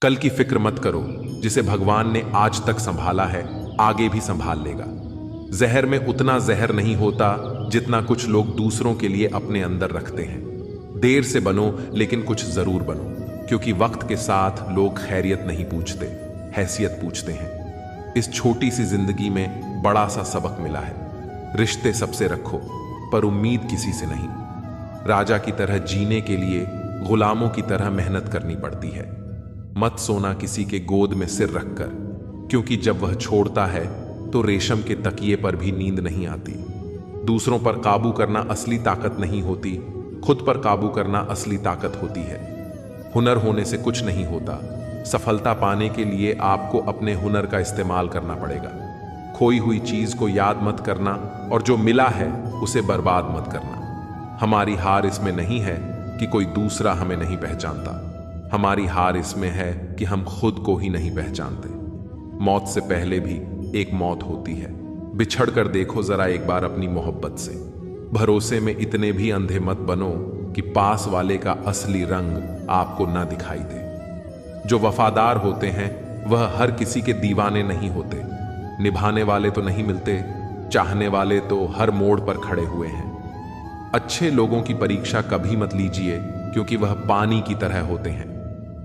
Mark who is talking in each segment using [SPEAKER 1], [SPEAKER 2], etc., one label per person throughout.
[SPEAKER 1] कल की फिक्र मत करो। जिसे भगवान ने आज तक संभाला है आगे भी संभाल लेगा। जहर में उतना जहर नहीं होता जितना कुछ लोग दूसरों के लिए अपने अंदर रखते हैं। देर से बनो लेकिन कुछ जरूर बनो, क्योंकि वक्त के साथ लोग खैरियत नहीं पूछते, हैसियत पूछते हैं। इस छोटी सी जिंदगी में बड़ा सा सबक मिला है। रिश्ते सबसे रखो पर उम्मीद किसी से नहीं। राजा की तरह जीने के लिए गुलामों की तरह मेहनत करनी पड़ती है। मत सोना किसी के गोद में सिर रखकर, क्योंकि जब वह छोड़ता है तो रेशम के तकिए पर भी नींद नहीं आती। दूसरों पर काबू करना असली ताकत नहीं होती, खुद पर काबू करना असली ताकत होती है। हुनर होने से कुछ नहीं होता। सफलता पाने के लिए आपको अपने हुनर का इस्तेमाल करना पड़ेगा। खोई हुई चीज को याद मत करना और जो मिला है उसे बर्बाद मत करना। हमारी हार इसमें नहीं है कि कोई दूसरा हमें नहीं पहचानता। हमारी हार इसमें है कि हम खुद को ही नहीं पहचानते। मौत से पहले भी एक मौत होती है। बिछड़ कर देखो जरा एक बार अपनी मोहब्बत से। भरोसे में इतने भी अंधे मत बनो कि पास वाले का असली रंग आपको ना दिखाई दे। जो वफादार होते हैं वह हर किसी के दीवाने नहीं होते। निभाने वाले तो नहीं मिलते, चाहने वाले तो हर मोड़ पर खड़े हुए हैं। अच्छे लोगों की परीक्षा कभी मत लीजिए, क्योंकि वह पानी की तरह होते हैं।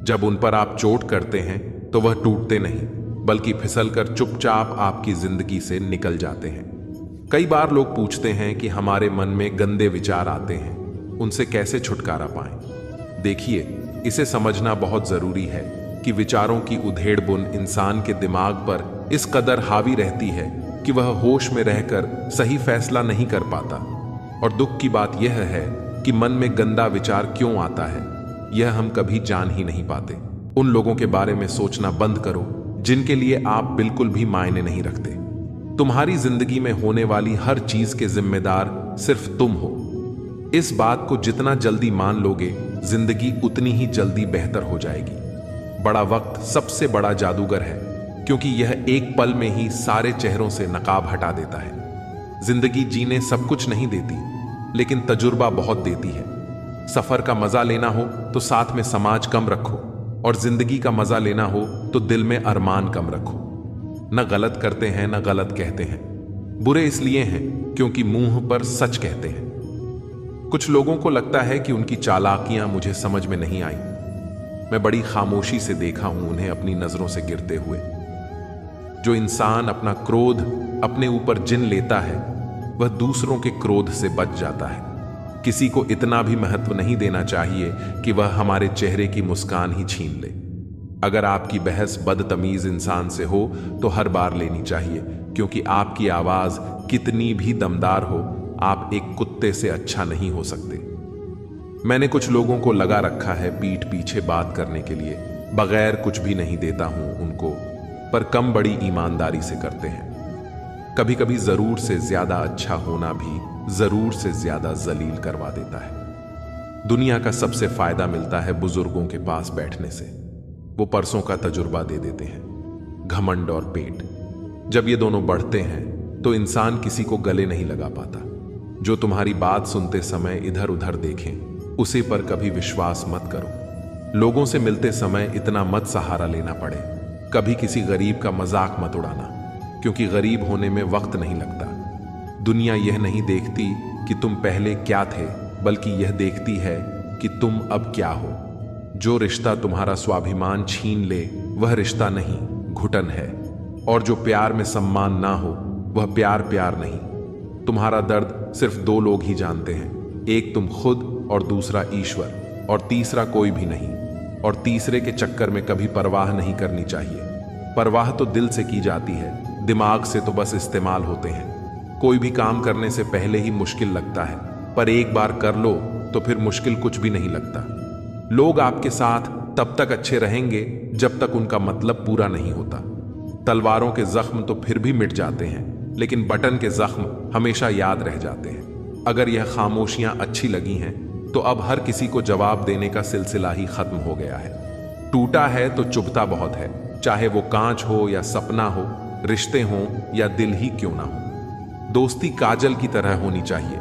[SPEAKER 1] जब उन पर आप चोट करते हैं तो वह टूटते नहीं, बल्कि फिसलकर चुपचाप आपकी जिंदगी से निकल जाते हैं। कई बार लोग पूछते हैं कि हमारे मन में गंदे विचार आते हैं, उनसे कैसे छुटकारा पाएं। देखिए, इसे समझना बहुत जरूरी है कि विचारों की उधेड़ बुन इंसान के दिमाग पर इस कदर हावी रहती है कि वह होश में रहकर सही फैसला नहीं कर पाता। और दुख की बात यह है कि मन में गंदा विचार क्यों आता है, यह हम कभी जान ही नहीं पाते। उन लोगों के बारे में सोचना बंद करो जिनके लिए आप बिल्कुल भी मायने नहीं रखते। तुम्हारी जिंदगी में होने वाली हर चीज के जिम्मेदार सिर्फ तुम हो। इस बात को जितना जल्दी मान लोगे, जिंदगी उतनी ही जल्दी बेहतर हो जाएगी। बड़ा वक्त सबसे बड़ा जादूगर है, क्योंकि यह एक पल में ही सारे चेहरों से नकाब हटा देता है। जिंदगी जीने सब कुछ नहीं देती, लेकिन तजुर्बा बहुत देती है। सफर का मजा लेना हो तो साथ में समाज कम रखो, और जिंदगी का मजा लेना हो तो दिल में अरमान कम रखो। न गलत करते हैं न गलत कहते हैं। बुरे इसलिए हैं क्योंकि मुंह पर सच कहते हैं। कुछ लोगों को लगता है कि उनकी चालाकियां मुझे समझ में नहीं आई। मैं बड़ी खामोशी से देखा हूं उन्हें अपनी नजरों से गिरते हुए। जो इंसान अपना क्रोध अपने ऊपर जिन लेता है, वह दूसरों के क्रोध से बच जाता है। किसी को इतना भी महत्व नहीं देना चाहिए कि वह हमारे चेहरे की मुस्कान ही छीन ले। अगर आपकी बहस बदतमीज इंसान से हो तो हर बार लेनी चाहिए, क्योंकि आपकी आवाज कितनी भी दमदार हो, आप एक कुत्ते से अच्छा नहीं हो सकते। मैंने कुछ लोगों को लगा रखा है पीठ पीछे बात करने के लिए। बगैर कुछ भी नहीं देता हूं उनको, पर कम बड़ी ईमानदारी से करते हैं। कभी कभी जरूर से ज्यादा अच्छा होना भी जरूर से ज्यादा जलील करवा देता है। दुनिया का सबसे फायदा मिलता है बुजुर्गों के पास बैठने से। वो परसों का तजुर्बा दे देते हैं। घमंड और पेट, जब ये दोनों बढ़ते हैं तो इंसान किसी को गले नहीं लगा पाता। जो तुम्हारी बात सुनते समय इधर उधर देखें, उसे पर कभी विश्वास मत करो। लोगों से मिलते समय इतना मत सहारा लेना पड़े। कभी किसी गरीब का मजाक मत उड़ाना, क्योंकि गरीब होने में वक्त नहीं लगता। दुनिया यह नहीं देखती कि तुम पहले क्या थे, बल्कि यह देखती है कि तुम अब क्या हो। जो रिश्ता तुम्हारा स्वाभिमान छीन ले वह रिश्ता नहीं, घुटन है। और जो प्यार में सम्मान ना हो वह प्यार प्यार नहीं। तुम्हारा दर्द सिर्फ दो लोग ही जानते हैं, एक तुम खुद और दूसरा ईश्वर, और तीसरा कोई भी नहीं। और तीसरे के चक्कर में कभी परवाह नहीं करनी चाहिए। परवाह तो दिल से की जाती है, दिमाग से तो बस इस्तेमाल होते हैं। कोई भी काम करने से पहले ही मुश्किल लगता है, पर एक बार कर लो तो फिर मुश्किल कुछ भी नहीं लगता। लोग आपके साथ तब तक अच्छे रहेंगे जब तक उनका मतलब पूरा नहीं होता। तलवारों के जख्म तो फिर भी मिट जाते हैं, लेकिन बटन के जख्म हमेशा याद रह जाते हैं। अगर यह खामोशियां अच्छी लगी हैं तो अब हर किसी को जवाब देने का सिलसिला ही खत्म हो गया है। टूटा है तो चुभता बहुत है, चाहे वो कांच हो या सपना हो, रिश्ते हों या दिल ही क्यों ना हो। दोस्ती काजल की तरह होनी चाहिए।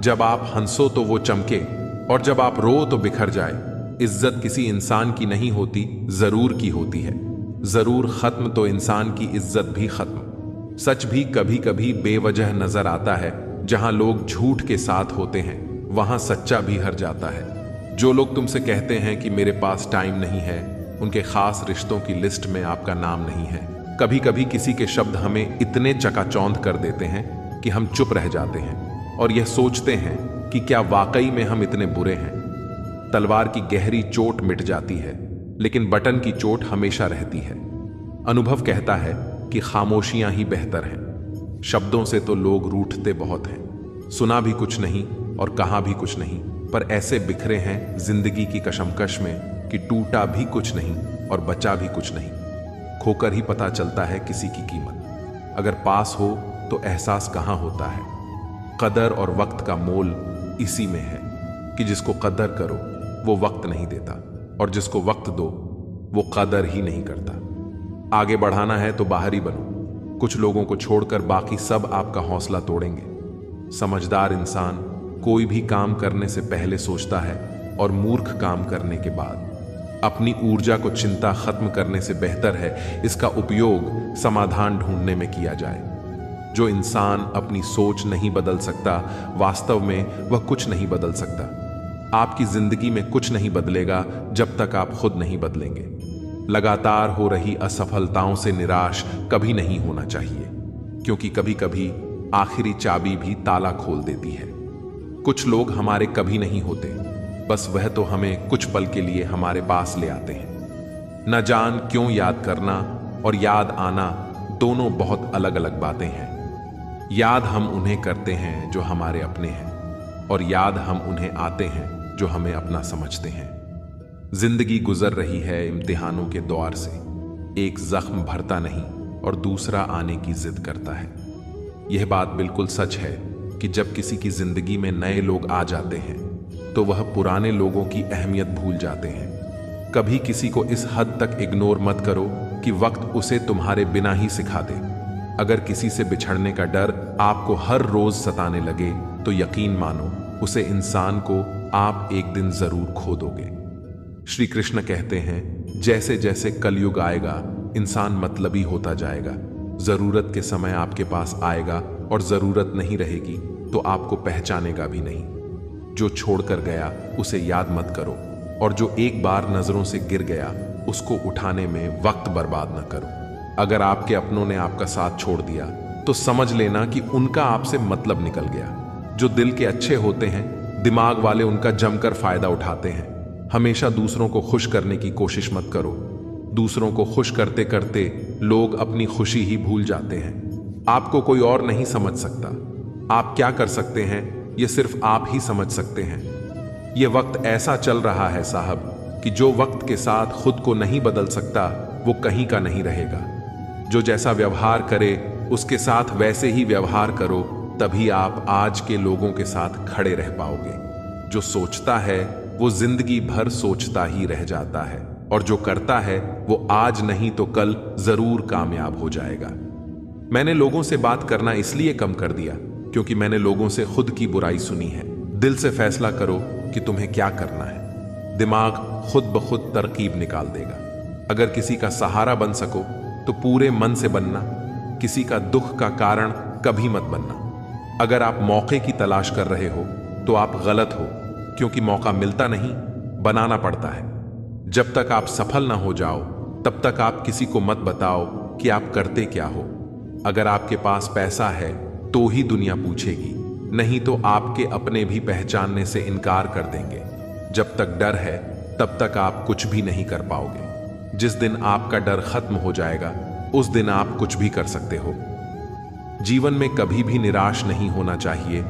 [SPEAKER 1] जब आप हंसो तो वो चमके, और जब आप रो तो बिखर जाए। इज्जत किसी इंसान की नहीं होती, जरूर की होती है। जरूर खत्म तो इंसान की इज्जत भी खत्म। सच भी कभी कभी बेवजह नजर आता है। जहां लोग झूठ के साथ होते हैं वहां सच्चा भी हर जाता है। जो लोग तुमसे कहते हैं कि मेरे पास टाइम नहीं है, उनके खास रिश्तों की लिस्ट में आपका नाम नहीं है। कभी कभी किसी के शब्द हमें इतने चकाचौंध कर देते हैं कि हम चुप रह जाते हैं और यह सोचते हैं कि क्या वाकई में हम इतने बुरे हैं। तलवार की गहरी चोट मिट जाती है, लेकिन बटन की चोट हमेशा रहती है। अनुभव कहता है कि खामोशियां ही बेहतर हैं। शब्दों से तो लोग रूठते बहुत हैं। सुना भी कुछ नहीं और कहा भी कुछ नहीं, पर ऐसे बिखरे हैं जिंदगी की कशमकश में कि टूटा भी कुछ नहीं और बचा भी कुछ नहीं। खोकर ही पता चलता है किसी की कीमत। अगर पास हो तो एहसास कहाँ होता है। कदर और वक्त का मोल इसी में है कि जिसको कदर करो वो वक्त नहीं देता, और जिसको वक्त दो वो कदर ही नहीं करता। आगे बढ़ाना है तो बाहरी बनो। कुछ लोगों को छोड़कर बाकी सब आपका हौसला तोड़ेंगे। समझदार इंसान कोई भी काम करने से पहले सोचता है, और मूर्ख काम करने के बाद। अपनी ऊर्जा को चिंता खत्म करने से बेहतर है इसका उपयोग समाधान ढूंढने में किया जाए। जो इंसान अपनी सोच नहीं बदल सकता, वास्तव में वह कुछ नहीं बदल सकता। आपकी जिंदगी में कुछ नहीं बदलेगा जब तक आप खुद नहीं बदलेंगे। लगातार हो रही असफलताओं से निराश कभी नहीं होना चाहिए, क्योंकि कभी कभी आखिरी चाबी भी ताला खोल देती है। कुछ लोग हमारे कभी नहीं होते, बस वह तो हमें कुछ पल के लिए हमारे पास ले आते हैं। न जान क्यों याद करना और याद आना दोनों बहुत अलग अलग बातें हैं। याद हम उन्हें करते हैं जो हमारे अपने हैं, और याद हम उन्हें आते हैं जो हमें अपना समझते हैं। जिंदगी गुजर रही है इम्तिहानों के दौर से। एक जख्म भरता नहीं और दूसरा आने की जिद करता है। यह बात बिल्कुल सच है कि जब किसी की जिंदगी में नए लोग आ जाते हैं तो वह पुराने लोगों की अहमियत भूल जाते हैं। कभी किसी को इस हद तक इग्नोर मत करो कि वक्त उसे तुम्हारे बिना ही सिखा दे। अगर किसी से बिछड़ने का डर आपको हर रोज सताने लगे तो यकीन मानो उसे इंसान को आप एक दिन जरूर खो दोगे। श्री कृष्ण कहते हैं, जैसे जैसे कलयुग आएगा इंसान मतलबी होता जाएगा। जरूरत के समय आपके पास आएगा और जरूरत नहीं रहेगी तो आपको पहचानेगा भी नहीं। जो छोड़कर गया उसे याद मत करो, और जो एक बार नजरों से गिर गया उसको उठाने में वक्त बर्बाद न करो। अगर आपके अपनों ने आपका साथ छोड़ दिया तो समझ लेना कि उनका आपसे मतलब निकल गया। जो दिल के अच्छे होते हैं, दिमाग वाले उनका जमकर फायदा उठाते हैं। हमेशा दूसरों को खुश करने की कोशिश मत करो। दूसरों को खुश करते करते लोग अपनी खुशी ही भूल जाते हैं। आपको कोई और नहीं समझ सकता। आप क्या कर सकते हैं ये सिर्फ आप ही समझ सकते हैं। ये वक्त ऐसा चल रहा है साहब कि जो वक्त के साथ खुद को नहीं बदल सकता वो कहीं का नहीं रहेगा। जो जैसा व्यवहार करे उसके साथ वैसे ही व्यवहार करो, तभी आप आज के लोगों के साथ खड़े रह पाओगे। जो सोचता है वो जिंदगी भर सोचता ही रह जाता है, और जो करता है वो आज नहीं तो कल जरूर कामयाब हो जाएगा। मैंने लोगों से बात करना इसलिए कम कर दिया क्योंकि मैंने लोगों से खुद की बुराई सुनी है। दिल से फैसला करो कि तुम्हें क्या करना है। दिमाग खुद ब खुद तरकीब निकाल देगा। अगर किसी का सहारा बन सको तो पूरे मन से बनना। किसी का दुख का कारण कभी मत बनना। अगर आप मौके की तलाश कर रहे हो तो आप गलत हो, क्योंकि मौका मिलता नहीं, बनाना पड़ता है। जब तक आप सफल ना हो जाओ तब तक आप किसी को मत बताओ कि आप करते क्या हो। अगर आपके पास पैसा है तो ही दुनिया पूछेगी, नहीं तो आपके अपने भी पहचानने से इनकार कर देंगे। जब तक डर है तब तक आप कुछ भी नहीं कर पाओगे। जिस दिन आपका डर खत्म हो जाएगा उस दिन आप कुछ भी कर सकते हो। जीवन में कभी भी निराश नहीं होना चाहिए,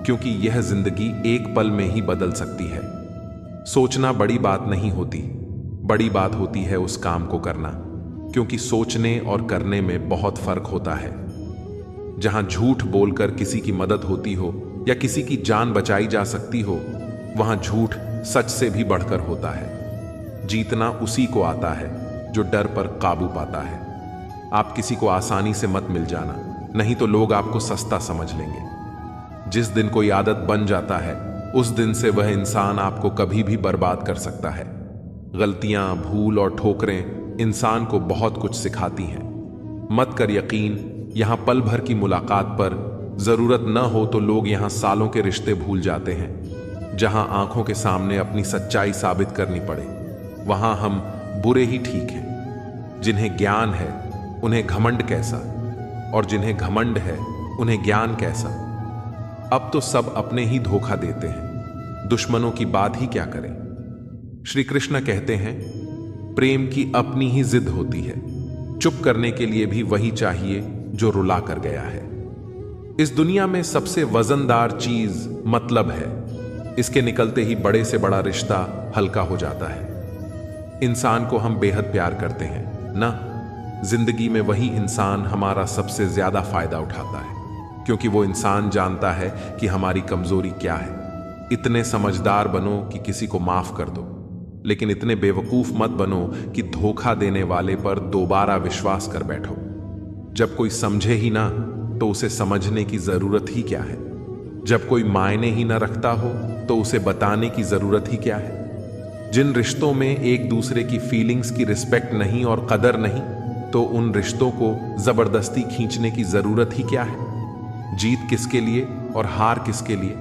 [SPEAKER 1] क्योंकि यह जिंदगी एक पल में ही बदल सकती है। सोचना बड़ी बात नहीं होती, बड़ी बात होती है उस काम को करना, क्योंकि सोचने और करने में बहुत फर्क होता है। जहां झूठ बोलकर किसी की मदद होती हो या किसी की जान बचाई जा सकती हो, वहां झूठ सच से भी बढ़कर होता है। जीतना उसी को आता है जो डर पर काबू पाता है। आप किसी को आसानी से मत मिल जाना, नहीं तो लोग आपको सस्ता समझ लेंगे। जिस दिन कोई आदत बन जाता है उस दिन से वह इंसान आपको कभी भी बर्बाद कर सकता है। गलतियां, भूल और ठोकरें इंसान को बहुत कुछ सिखाती हैं। मत कर यकीन, यहां पल भर की मुलाकात पर जरूरत न हो तो लोग यहां सालों के रिश्ते भूल जाते हैं। जहां आंखों के सामने अपनी सच्चाई साबित करनी पड़े, वहां हम बुरे ही ठीक हैं। जिन्हें ज्ञान है उन्हें घमंड कैसा, और जिन्हें घमंड है उन्हें ज्ञान कैसा। अब तो सब अपने ही धोखा देते हैं, दुश्मनों की बात ही क्या करें। श्री कृष्ण कहते हैं, प्रेम की अपनी ही जिद होती है, चुप करने के लिए भी वही चाहिए जो रुला कर गया है। इस दुनिया में सबसे वजनदार चीज मतलब है, इसके निकलते ही बड़े से बड़ा रिश्ता हल्का हो जाता है। इंसान को हम बेहद प्यार करते हैं ना, जिंदगी में वही इंसान हमारा सबसे ज्यादा फायदा उठाता है, क्योंकि वो इंसान जानता है कि हमारी कमजोरी क्या है। इतने समझदार बनो कि किसी को माफ कर दो, लेकिन इतने बेवकूफ मत बनो कि धोखा देने वाले पर दोबारा विश्वास कर बैठो। जब कोई समझे ही ना तो उसे समझने की जरूरत ही क्या है। जब कोई मायने ही ना रखता हो तो उसे बताने की जरूरत ही क्या है। जिन रिश्तों में एक दूसरे की फीलिंग्स की रिस्पेक्ट नहीं और कदर नहीं, तो उन रिश्तों को जबरदस्ती खींचने की जरूरत ही क्या है। जीत किसके लिए और हार किसके लिए,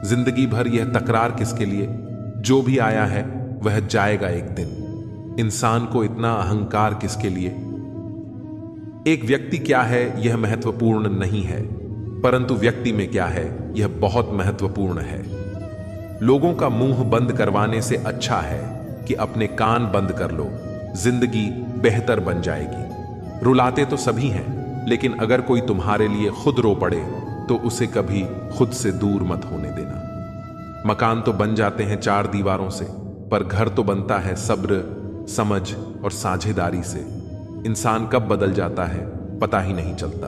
[SPEAKER 1] जिंदगी भर यह तकरार किसके लिए। जो भी आया है वह जाएगा एक दिन। इंसान को इतना अहंकार किसके लिए। एक व्यक्ति क्या है यह महत्वपूर्ण नहीं है, परंतु व्यक्ति में क्या है यह बहुत महत्वपूर्ण है। लोगों का मुंह बंद करवाने से अच्छा है कि अपने कान बंद कर लो, जिंदगी बेहतर बन जाएगी। रुलाते तो सभी हैं, लेकिन अगर कोई तुम्हारे लिए खुद रो पड़े तो उसे कभी खुद से दूर मत होने देना। मकान तो बन जाते हैं चार दीवारों से, पर घर तो बनता है सब्र, समझ और साझेदारी से। इंसान कब बदल जाता है पता ही नहीं चलता,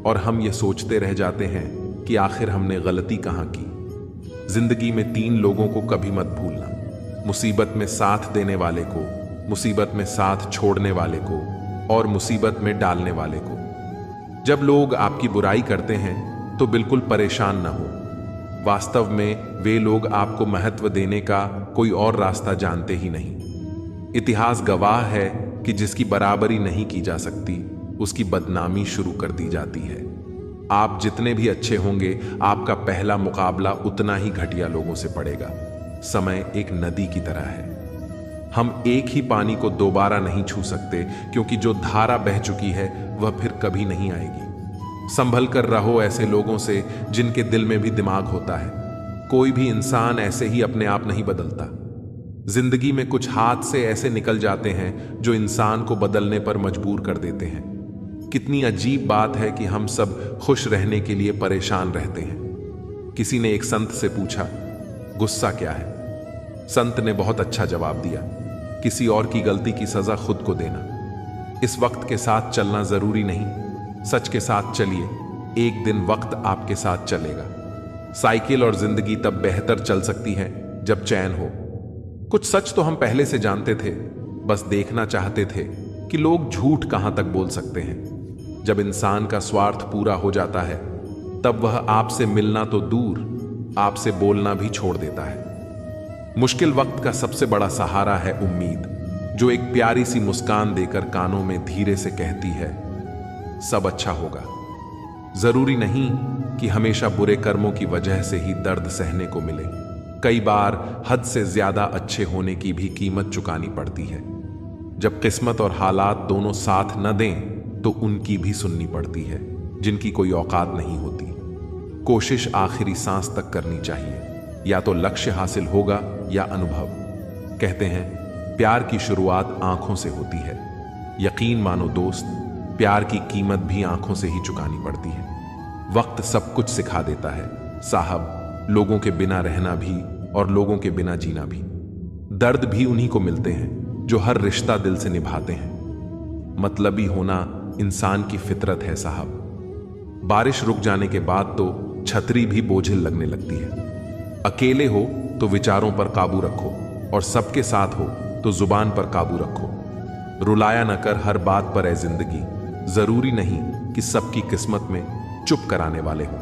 [SPEAKER 1] और हम ये सोचते रह जाते हैं कि आखिर हमने गलती कहां की। जिंदगी में तीन लोगों को कभी मत भूलना, मुसीबत में साथ देने वाले को, मुसीबत में साथ छोड़ने वाले को, और मुसीबत में डालने वाले को। जब लोग आपकी बुराई करते हैं तो बिल्कुल परेशान ना हो। वास्तव में वे लोग आपको महत्व देने का कोई और रास्ता जानते ही नहीं। इतिहास गवाह है कि जिसकी बराबरी नहीं की जा सकती उसकी बदनामी शुरू कर दी जाती है। आप जितने भी अच्छे होंगे, आपका पहला मुकाबला उतना ही घटिया लोगों से पड़ेगा। समय एक नदी की तरह है, हम एक ही पानी को दोबारा नहीं छू सकते, क्योंकि जो धारा बह चुकी है वह फिर कभी नहीं आएगी। संभल कर रहो ऐसे लोगों से जिनके दिल में भी दिमाग होता है। कोई भी इंसान ऐसे ही अपने आप नहीं बदलता। जिंदगी में कुछ हाथ से ऐसे निकल जाते हैं जो इंसान को बदलने पर मजबूर कर देते हैं। कितनी अजीब बात है कि हम सब खुश रहने के लिए परेशान रहते हैं। किसी ने एक संत से पूछा, गुस्सा क्या है? संत ने बहुत अच्छा जवाब दिया, किसी और की गलती की सजा खुद को देना। इस वक्त के साथ चलना जरूरी नहीं, सच के साथ चलिए, एक दिन वक्त आपके साथ चलेगा। साइकिल और जिंदगी तब बेहतर चल सकती है जब चैन हो। कुछ सच तो हम पहले से जानते थे, बस देखना चाहते थे कि लोग झूठ कहां तक बोल सकते हैं। जब इंसान का स्वार्थ पूरा हो जाता है तब वह आपसे मिलना तो दूर, आपसे बोलना भी छोड़ देता है। मुश्किल वक्त का सबसे बड़ा सहारा है उम्मीद, जो एक प्यारी सी मुस्कान देकर कानों में धीरे से कहती है, सब अच्छा होगा। जरूरी नहीं कि हमेशा बुरे कर्मों की वजह से ही दर्द सहने को मिले। कई बार हद से ज्यादा अच्छे होने की भी कीमत चुकानी पड़ती है। जब किस्मत और हालात दोनों साथ न दें तो उनकी भी सुननी पड़ती है, जिनकी कोई औकात नहीं होती। कोशिश आखिरी सांस तक करनी चाहिए, या तो लक्ष्य हासिल होगा या अनुभव। कहते हैं प्यार की शुरुआत आंखों से होती है। यकीन मानो दोस्त, प्यार की कीमत भी आंखों से ही चुकानी पड़ती है। वक्त सब कुछ सिखा देता है साहब, लोगों के बिना रहना भी और लोगों के बिना जीना भी। दर्द भी उन्हीं को मिलते हैं जो हर रिश्ता दिल से निभाते हैं। मतलबी होना इंसान की फितरत है साहब। बारिश रुक जाने के बाद तो छतरी भी बोझिल लगने लगती है। अकेले हो तो विचारों पर काबू रखो, और सबके साथ हो तो जुबान पर काबू रखो। रुलाया न कर हर बात पर है जिंदगी। जरूरी नहीं कि सबकी किस्मत में चुप कराने वाले हों।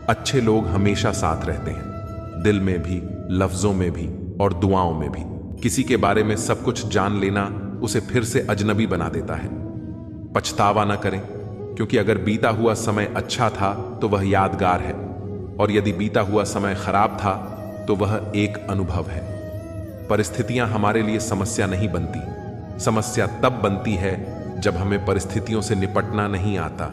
[SPEAKER 1] अच्छे लोग हमेशा साथ रहते हैं, दिल में भी, लफ्जों में भी और दुआओं में भी। किसी के बारे में सब कुछ जान लेना उसे फिर से अजनबी बना देता है। पछतावा न करें, क्योंकि अगर बीता हुआ समय अच्छा था तो वह यादगार है, और यदि बीता हुआ समय खराब था तो वह एक अनुभव है। परिस्थितियां हमारे लिए समस्या नहीं बनती। समस्या तब बनती है जब हमें परिस्थितियों से निपटना नहीं आता।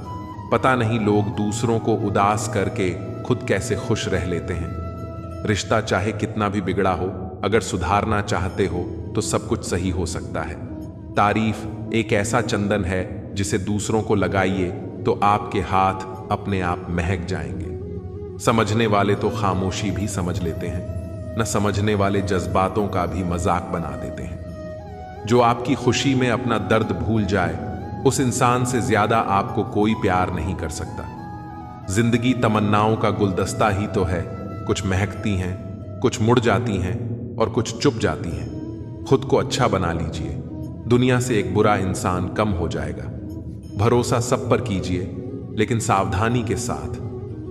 [SPEAKER 1] पता नहीं लोग दूसरों को उदास करके खुद कैसे खुश रह लेते हैं। रिश्ता चाहे कितना भी बिगड़ा हो, अगर सुधारना चाहते हो तो सब कुछ सही हो सकता है। तारीफ एक ऐसा चंदन है जिसे दूसरों को लगाइए तो आपके हाथ अपने आप महक जाएंगे। समझने वाले तो खामोशी भी समझ लेते हैं, न समझने वाले जज्बातों का भी मजाक बना देते हैं। जो आपकी खुशी में अपना दर्द भूल जाए, उस इंसान से ज्यादा आपको कोई प्यार नहीं कर सकता। जिंदगी तमन्नाओं का गुलदस्ता ही तो है। कुछ महकती हैं, कुछ मुड़ जाती हैं और कुछ चुप जाती हैं। खुद को अच्छा बना लीजिए, दुनिया से एक बुरा इंसान कम हो जाएगा। भरोसा सब पर कीजिए, लेकिन सावधानी के साथ,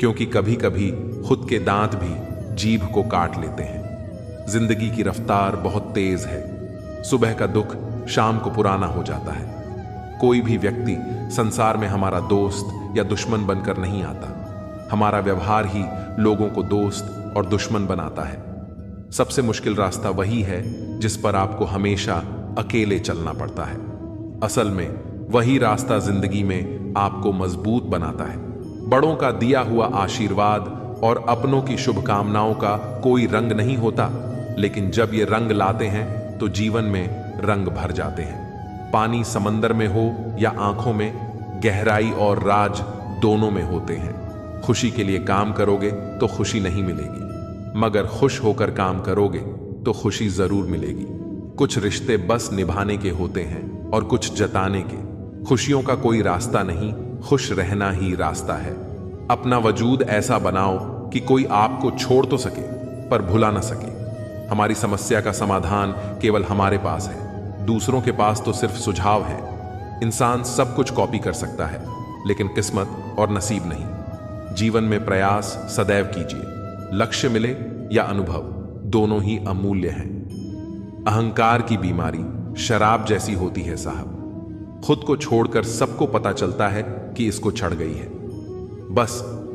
[SPEAKER 1] क्योंकि कभी कभी खुद के दांत भी जीभ को काट लेते हैं। जिंदगी की रफ्तार बहुत तेज है। सुबह का दुख शाम को पुराना हो जाता है। कोई भी व्यक्ति संसार में हमारा दोस्त या दुश्मन बनकर नहीं आता। हमारा व्यवहार ही लोगों को दोस्त और दुश्मन बनाता है। सबसे मुश्किल रास्ता वही है जिस पर आपको हमेशा अकेले चलना पड़ता है। असल में वही रास्ता जिंदगी में आपको मजबूत बनाता है। बड़ों का दिया हुआ आशीर्वाद और अपनों की शुभकामनाओं का कोई रंग नहीं होता, लेकिन जब ये रंग लाते हैं तो जीवन में रंग भर जाते हैं। पानी समंदर में हो या आंखों में, गहराई और राज दोनों में होते हैं। खुशी के लिए काम करोगे तो खुशी नहीं मिलेगी, मगर खुश होकर काम करोगे तो खुशी जरूर मिलेगी। कुछ रिश्ते बस निभाने के होते हैं और कुछ जताने के। खुशियों का कोई रास्ता नहीं, खुश रहना ही रास्ता है। अपना वजूद ऐसा बनाओ कि कोई आपको छोड़ तो सके पर भुला ना सके। हमारी समस्या का समाधान केवल हमारे पास है, दूसरों के पास तो सिर्फ सुझाव है। इंसान सब कुछ कॉपी कर सकता है, लेकिन किस्मत और नसीब नहीं। जीवन में प्रयास सदैव कीजिए। लक्ष्य मिले या अनुभव, दोनों ही अमूल्य हैं। अहंकार की बीमारी शराब जैसी होती है साहब। खुद को छोड़कर सबको पता चलता है कि इसको चढ़ गई है। बस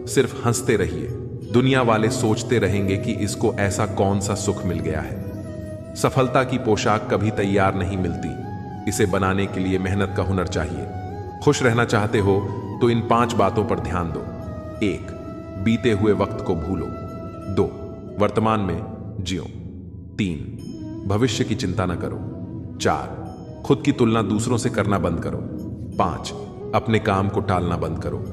[SPEAKER 1] सिर्फ हंसते रहिए। दुनिया वाले सोचते रहेंगे कि इसको ऐसा कौन सा सुख मिल गया है। सफलता की पोशाक कभी तैयार नहीं मिलती, इसे बनाने के लिए मेहनत का हुनर चाहिए। खुश रहना चाहते हो तो इन 5 बातों पर ध्यान दो। 1. बीते हुए वक्त को भूलो। 2. वर्तमान में जियो। 3. भविष्य की चिंता न करो। 4. खुद की तुलना दूसरों से करना बंद करो। 5. अपने काम को टालना बंद करो।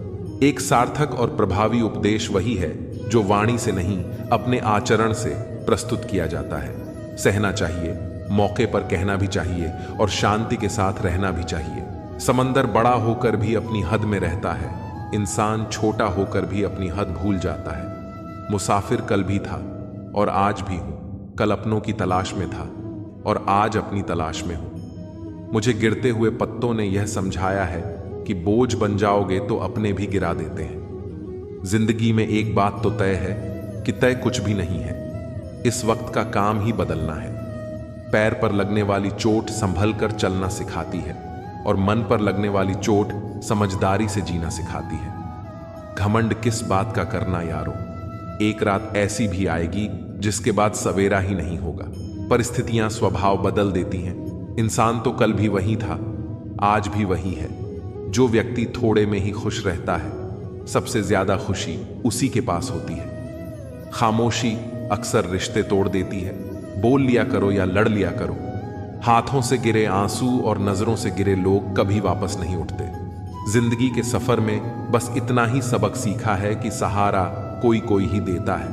[SPEAKER 1] एक सार्थक और प्रभावी उपदेश वही है जो वाणी से नहीं, अपने आचरण से प्रस्तुत किया जाता है। सहना चाहिए, मौके पर कहना भी चाहिए और शांति के साथ रहना भी चाहिए। समंदर बड़ा होकर भी अपनी हद में रहता है, इंसान छोटा होकर भी अपनी हद भूल जाता है। मुसाफिर कल भी था और आज भी हूं, कल अपनों की तलाश में था और आज अपनी तलाश में हूं। मुझे गिरते हुए पत्तों ने यह समझाया है कि बोझ बन जाओगे तो अपने भी गिरा देते हैं। जिंदगी में एक बात तो तय है कि तय कुछ भी नहीं है। इस वक्त का काम ही बदलना है। पैर पर लगने वाली चोट संभल कर चलना सिखाती है और मन पर लगने वाली चोट समझदारी से जीना सिखाती है। घमंड किस बात का करना यारो, एक रात ऐसी भी आएगी जिसके बाद सवेरा ही नहीं होगा। परिस्थितियां स्वभाव बदल देती हैं। इंसान तो कल भी वही था, आज भी वही है। जो व्यक्ति थोड़े में ही खुश रहता है, सबसे ज्यादा खुशी उसी के पास होती है। खामोशी अक्सर रिश्ते तोड़ देती है। बोल लिया करो या लड़ लिया करो। हाथों से गिरे आंसू और नजरों से गिरे लोग कभी वापस नहीं उठते। जिंदगी के सफर में बस इतना ही सबक सीखा है कि सहारा कोई कोई ही देता है।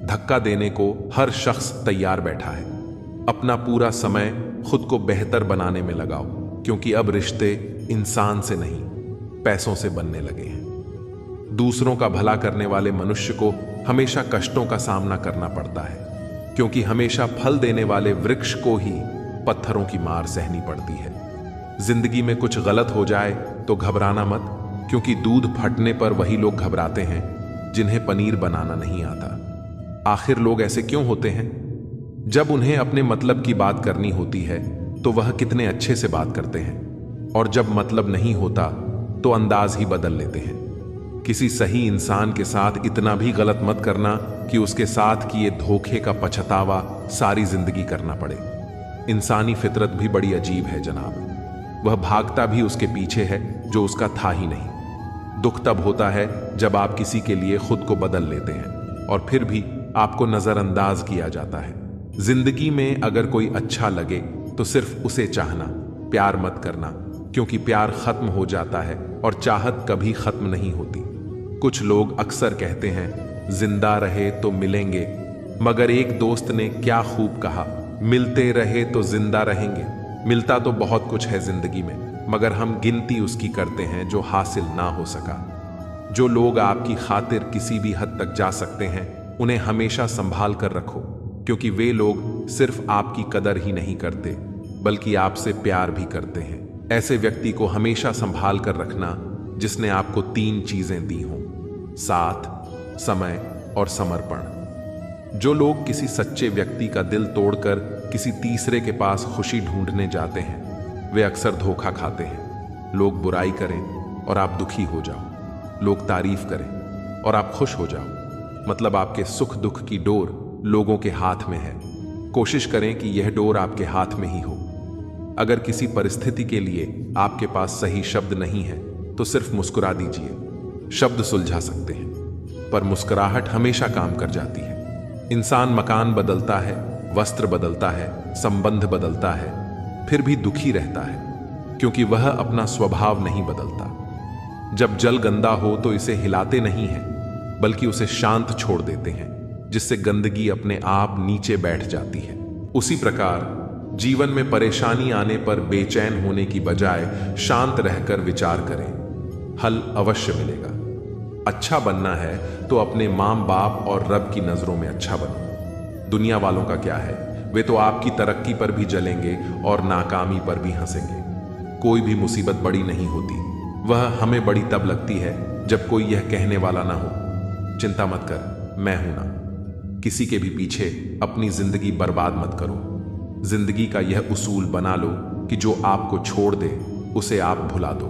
[SPEAKER 1] धक्का देने को हर शख्स तैयार बैठा है। अपना पूरा समय खुद को बेहतर बनाने में लगाओ, क्योंकि अब रिश्ते इंसान से नहीं, पैसों से बनने लगे हैं। दूसरों का भला करने वाले मनुष्य को हमेशा कष्टों का सामना करना पड़ता है, क्योंकि हमेशा फल देने वाले वृक्ष को ही पत्थरों की मार सहनी पड़ती है। जिंदगी में कुछ गलत हो जाए तो घबराना मत, क्योंकि दूध फटने पर वही लोग घबराते हैं जिन्हें पनीर बनाना नहीं आता। आखिर लोग ऐसे क्यों होते हैं? जब उन्हें अपने मतलब की बात करनी होती है तो वह कितने अच्छे से बात करते हैं, और जब मतलब नहीं होता तो अंदाज ही बदल लेते हैं। किसी सही इंसान के साथ इतना भी गलत मत करना कि उसके साथ किए धोखे का पछतावा सारी जिंदगी करना पड़े। इंसानी फितरत भी बड़ी अजीब है जनाब। वह भागता भी उसके पीछे है जो उसका था ही नहीं। दुख तब होता है जब आप किसी के लिए खुद को बदल लेते हैं और फिर भी आपको नजरअंदाज किया जाता है। जिंदगी में अगर कोई अच्छा लगे तो सिर्फ उसे चाहना, प्यार मत करना, क्योंकि प्यार खत्म हो जाता है और चाहत कभी खत्म नहीं होती। कुछ लोग अक्सर कहते हैं जिंदा रहे तो मिलेंगे, मगर एक दोस्त ने क्या खूब कहा, मिलते रहे तो जिंदा रहेंगे। मिलता तो बहुत कुछ है जिंदगी में, मगर हम गिनती उसकी करते हैं जो हासिल ना हो सका। जो लोग आपकी खातिर किसी भी हद तक जा सकते हैं उन्हें हमेशा संभाल कर रखो, क्योंकि वे लोग सिर्फ आपकी कदर ही नहीं करते बल्कि आपसे प्यार भी करते हैं। ऐसे व्यक्ति को हमेशा संभाल कर रखना जिसने आपको 3 चीजें दी हों: साथ, समय और समर्पण। जो लोग किसी सच्चे व्यक्ति का दिल तोड़कर किसी तीसरे के पास खुशी ढूंढने जाते हैं वे अक्सर धोखा खाते हैं। लोग बुराई करें और आप दुखी हो जाओ, लोग तारीफ करें और आप खुश हो जाओ, मतलब आपके सुख दुख की डोर लोगों के हाथ में है। कोशिश करें कि यह डोर आपके हाथ में ही हो। अगर किसी परिस्थिति के लिए आपके पास सही शब्द नहीं है तो सिर्फ मुस्कुरा दीजिए। शब्द सुलझा सकते हैं पर मुस्कुराहट हमेशा काम कर जाती है। इंसान मकान बदलता है, वस्त्र बदलता है, संबंध बदलता है, फिर भी दुखी रहता है क्योंकि वह अपना स्वभाव नहीं बदलता। जब जल गंदा हो तो इसे हिलाते नहीं हैं बल्कि उसे शांत छोड़ देते हैं, जिससे गंदगी अपने आप नीचे बैठ जाती है। उसी प्रकार जीवन में परेशानी आने पर बेचैन होने की बजाय शांत रहकर विचार करें, हल अवश्य मिलेगा। अच्छा बनना है तो अपने माँ बाप और रब की नजरों में अच्छा बनो। दुनिया वालों का क्या है, वे तो आपकी तरक्की पर भी जलेंगे और नाकामी पर भी हंसेंगे। कोई भी मुसीबत बड़ी नहीं होती, वह हमें बड़ी तब लगती है जब कोई यह कहने वाला ना हो, चिंता मत कर, मैं हूं ना। किसी के भी पीछे अपनी जिंदगी बर्बाद मत करो। जिंदगी का यह उसूल बना लो कि जो आपको छोड़ दे उसे आप भुला दो।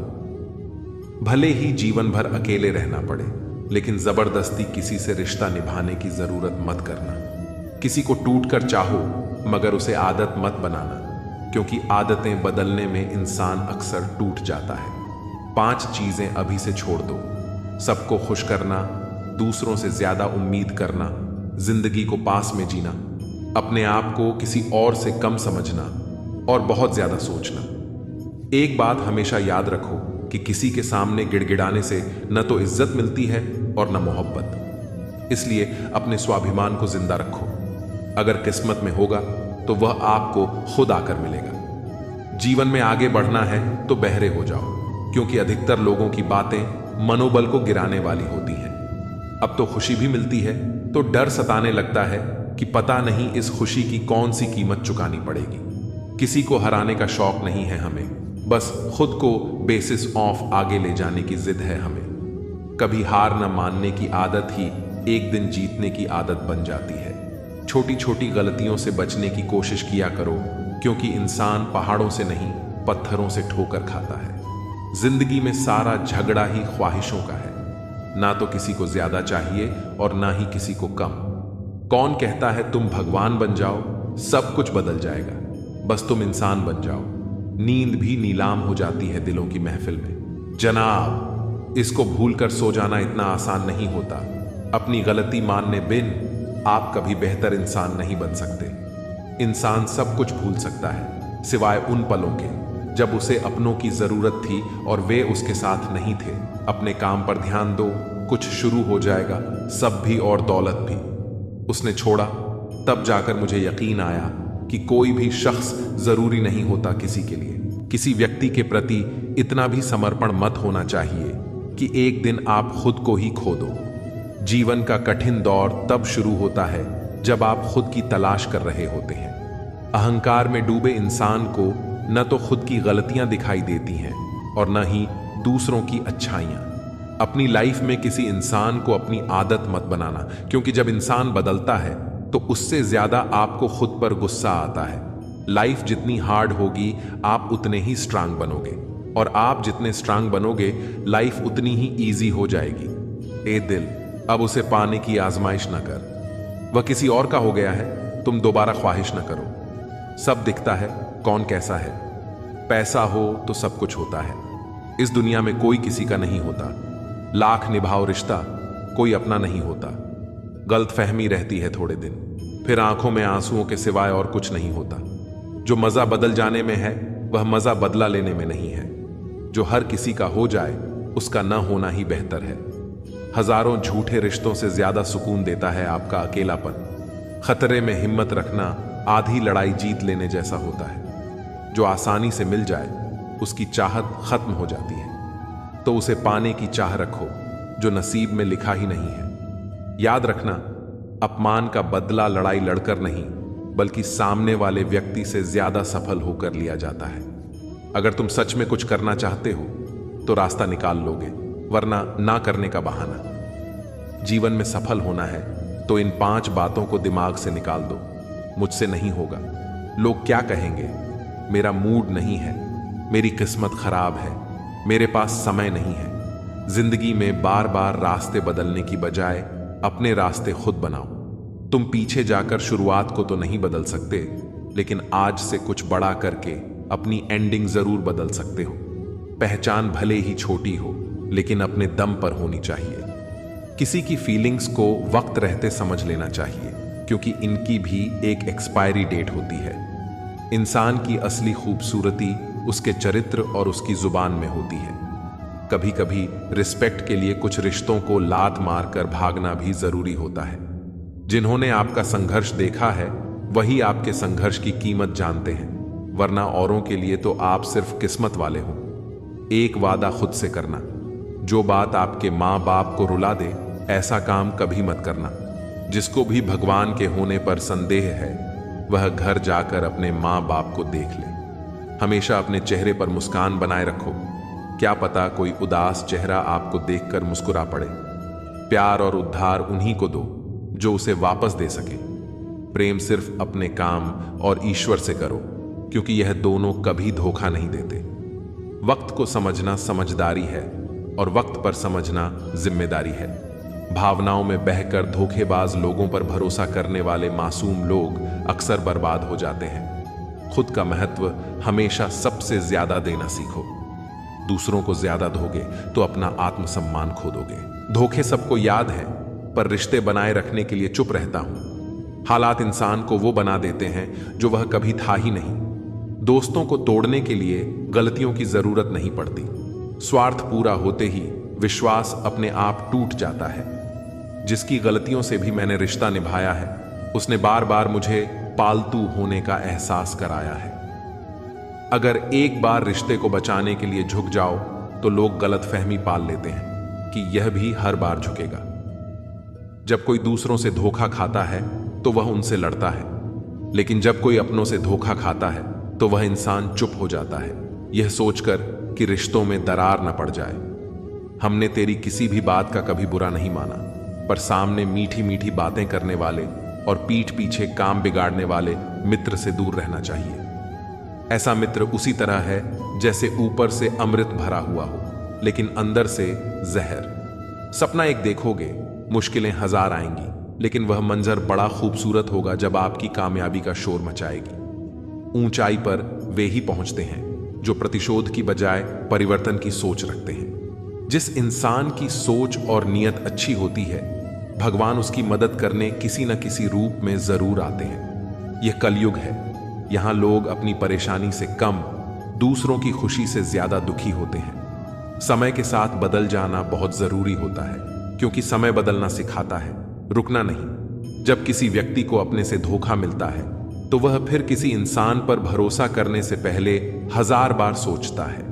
[SPEAKER 1] भले ही जीवन भर अकेले रहना पड़े, लेकिन जबरदस्ती किसी से रिश्ता निभाने की जरूरत मत करना। किसी को टूट कर चाहो मगर उसे आदत मत बनाना, क्योंकि आदतें बदलने में इंसान अक्सर टूट जाता है। 5 चीजें अभी से छोड़ दो: सबको खुश करना, दूसरों से ज्यादा उम्मीद करना, जिंदगी को पास में जीना, अपने आप को किसी और से कम समझना और बहुत ज्यादा सोचना। एक बात हमेशा याद रखो कि किसी के सामने गिड़गिड़ाने से न तो इज्जत मिलती है और न मोहब्बत। इसलिए अपने स्वाभिमान को जिंदा रखो। अगर किस्मत में होगा तो वह आपको खुद आकर मिलेगा। जीवन में आगे बढ़ना है तो बहरे हो जाओ, क्योंकि अधिकतर लोगों की बातें मनोबल को गिराने वाली होती हैं। अब तो खुशी भी मिलती है तो डर सताने लगता है कि पता नहीं इस खुशी की कौन सी कीमत चुकानी पड़ेगी। किसी को हराने का शौक नहीं है हमें, बस खुद को बेसिस ऑफ आगे ले जाने की जिद है हमें। कभी हार न मानने की आदत ही एक दिन जीतने की आदत बन जाती है। छोटी छोटी गलतियों से बचने की कोशिश किया करो, क्योंकि इंसान पहाड़ों से नहीं पत्थरों से ठोकर खाता है। जिंदगी में सारा झगड़ा ही ख्वाहिशों का है। ना तो किसी को ज्यादा चाहिए और ना ही किसी को कम। कौन कहता है तुम भगवान बन जाओ, सब कुछ बदल जाएगा, बस तुम इंसान बन जाओ। नींद भी नीलाम हो जाती है दिलों की महफिल में। जनाब, इसको भूलकर सो जाना इतना आसान नहीं होता। अपनी गलती मानने बिन आप कभी बेहतर इंसान नहीं बन सकते। इंसान सब कुछ भूल सकता है सिवाय उन पलों के जब उसे अपनों की जरूरत थी और वे उसके साथ नहीं थे। अपने काम पर ध्यान दो, कुछ शुरू हो जाएगा, सब भी और दौलत भी। उसने छोड़ा, तब जाकर मुझे यकीन आया कि कोई भी शख्स जरूरी नहीं होता किसी के लिए। किसी व्यक्ति के प्रति इतना भी समर्पण मत होना चाहिए कि एक दिन आप खुद को ही खो दो। जीवन का कठिन दौर तब शुरू होता है जब आप खुद की तलाश कर रहे होते हैं। अहंकार में डूबे इंसान को न तो खुद की गलतियां दिखाई देती हैं और न ही दूसरों की अच्छाइयां। अपनी लाइफ में किसी इंसान को अपनी आदत मत बनाना, क्योंकि जब इंसान बदलता है तो उससे ज्यादा आपको खुद पर गुस्सा आता है। लाइफ जितनी हार्ड होगी आप उतने ही स्ट्रांग बनोगे, और आप जितने स्ट्रांग बनोगे लाइफ उतनी ही इजी हो जाएगी। ए दिल, अब उसे पाने की आजमाइश न कर। वह किसी और का हो गया है, तुम दोबारा ख्वाहिश न करो। सब दिखता है, कौन कैसा है। पैसा हो तो सब कुछ होता है। इस दुनिया में कोई किसी का नहीं होता। लाख निभाओ रिश्ता, कोई अपना नहीं होता। गलतफहमी रहती है थोड़े दिन, फिर आंखों में आंसुओं के सिवाय और कुछ नहीं होता। जो मजा बदल जाने में है वह मजा बदला लेने में नहीं है। जो हर किसी का हो जाए उसका न होना ही बेहतर है। हजारों झूठे रिश्तों से ज्यादा सुकून देता है आपका अकेलापन। खतरे में हिम्मत रखना आधी लड़ाई जीत लेने जैसा होता है। जो आसानी से मिल जाए उसकी चाहत खत्म हो जाती है, तो उसे पाने की चाह रखो जो नसीब में लिखा ही नहीं है। याद रखना, अपमान का बदला लड़ाई लड़कर नहीं बल्कि सामने वाले व्यक्ति से ज्यादा सफल होकर लिया जाता है। अगर तुम सच में कुछ करना चाहते हो तो रास्ता निकाल लोगे, वरना ना करने का बहाना। जीवन में सफल होना है तो इन 5 बातों को दिमाग से निकाल दो। मुझसे नहीं होगा, लोग क्या कहेंगे, मेरा मूड नहीं है, मेरी किस्मत खराब है, मेरे पास समय नहीं है। जिंदगी में बार बार रास्ते बदलने की बजाय अपने रास्ते खुद बनाओ। तुम पीछे जाकर शुरुआत को तो नहीं बदल सकते, लेकिन आज से कुछ बड़ा करके अपनी एंडिंग जरूर बदल सकते हो। पहचान भले ही छोटी हो लेकिन अपने दम पर होनी चाहिए। किसी की फीलिंग्स को वक्त रहते समझ लेना चाहिए, क्योंकि इनकी भी एक एक्सपायरी डेट होती है। इंसान की असली खूबसूरती उसके चरित्र और उसकी जुबान में होती है। कभी कभी रिस्पेक्ट के लिए कुछ रिश्तों को लात मारकर भागना भी जरूरी होता है। जिन्होंने आपका संघर्ष देखा है वही आपके संघर्ष की कीमत जानते हैं, वरना औरों के लिए तो आप सिर्फ किस्मत वाले हो। एक वादा खुद से करना, जो बात आपके माँ बाप को रुला दे ऐसा काम कभी मत करना। जिसको भी भगवान के होने पर संदेह है वह घर जाकर अपने माँ बाप को देख ले। हमेशा अपने चेहरे पर मुस्कान बनाए रखो, क्या पता कोई उदास चेहरा आपको देखकर मुस्कुरा पड़े। प्यार और उद्धार उन्हीं को दो जो उसे वापस दे सके। प्रेम सिर्फ अपने काम और ईश्वर से करो, क्योंकि यह दोनों कभी धोखा नहीं देते। वक्त को समझना समझदारी है और वक्त पर समझना जिम्मेदारी है। भावनाओं में बहकर धोखेबाज लोगों पर भरोसा करने वाले मासूम लोग अक्सर बर्बाद हो जाते हैं। खुद का महत्व हमेशा सबसे ज्यादा देना सीखो। दूसरों को ज्यादा दोगे तो अपना आत्मसम्मान खो दोगे। धोखे सबको याद है, पर रिश्ते बनाए रखने के लिए चुप रहता हूं। हालात इंसान को वो बना देते हैं जो वह कभी था ही नहीं। दोस्तों को तोड़ने के लिए गलतियों की जरूरत नहीं पड़ती। स्वार्थ पूरा होते ही विश्वास अपने आप टूट जाता है। जिसकी गलतियों से भी मैंने रिश्ता निभाया है उसने बार बार मुझे पालतू होने का एहसास कराया है। अगर एक बार रिश्ते को बचाने के लिए झुक जाओ तो लोग गलतफहमी पाल लेते हैं कि यह भी हर बार झुकेगा। जब कोई दूसरों से धोखा खाता है तो वह उनसे लड़ता है, लेकिन जब कोई अपनों से धोखा खाता है तो वह इंसान चुप हो जाता है, यह सोचकर कि रिश्तों में दरार न पड़ जाए। हमने तेरी किसी भी बात का कभी बुरा नहीं माना, पर सामने मीठी मीठी बातें करने वाले और पीठ पीछे काम बिगाड़ने वाले मित्र से दूर रहना चाहिए। ऐसा मित्र उसी तरह है जैसे ऊपर से अमृत भरा हुआ हो लेकिन अंदर से जहर। सपना एक देखोगे, मुश्किलें 1000 आएंगी, लेकिन वह मंजर बड़ा खूबसूरत होगा जब आपकी कामयाबी का शोर मचाएगी। ऊंचाई पर वे ही पहुंचते हैं जो प्रतिशोध की बजाय परिवर्तन की सोच रखते हैं। जिस इंसान की सोच और नीयत अच्छी होती है, भगवान उसकी मदद करने किसी न किसी रूप में जरूर आते हैं। यह कलयुग है, यहां लोग अपनी परेशानी से कम दूसरों की खुशी से ज्यादा दुखी होते हैं। समय के साथ बदल जाना बहुत जरूरी होता है, क्योंकि समय बदलना सिखाता है, रुकना नहीं। जब किसी व्यक्ति को अपने से धोखा मिलता है तो वह फिर किसी इंसान पर भरोसा करने से पहले 1000 बार सोचता है।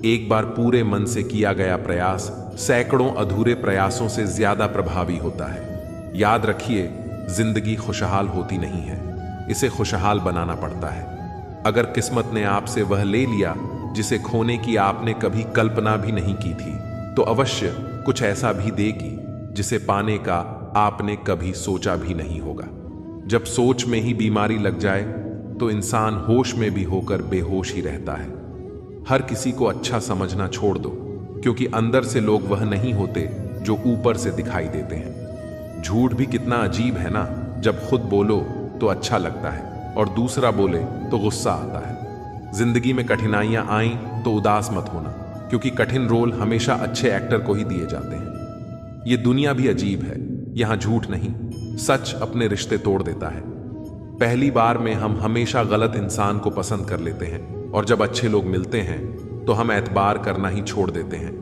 [SPEAKER 1] एक बार पूरे मन से किया गया प्रयास सैकड़ों अधूरे प्रयासों से ज्यादा प्रभावी होता है। याद रखिए, जिंदगी खुशहाल होती नहीं है, इसे खुशहाल बनाना पड़ता है। अगर किस्मत ने आपसे वह ले लिया जिसे खोने की आपने कभी कल्पना भी नहीं की थी, तो अवश्य कुछ ऐसा भी देगी जिसे पाने का आपने कभी सोचा भी नहीं होगा। जब सोच में ही बीमारी लग जाए तो इंसान होश में भी होकर बेहोश ही रहता है। हर किसी को अच्छा समझना छोड़ दो, क्योंकि अंदर से लोग वह नहीं होते जो ऊपर से दिखाई देते हैं। झूठ भी कितना अजीब है ना, जब खुद बोलो तो अच्छा लगता है और दूसरा बोले तो गुस्सा आता है। जिंदगी में कठिनाइयां आईं तो उदास मत होना, क्योंकि कठिन रोल हमेशा अच्छे एक्टर को ही दिए जाते हैं। ये दुनिया भी अजीब है, यहां झूठ नहीं, सच अपने रिश्ते तोड़ देता है। पहली बार में हम हमेशा गलत इंसान को पसंद कर लेते हैं, और जब अच्छे लोग मिलते हैं तो हम एतबार करना ही छोड़ देते हैं।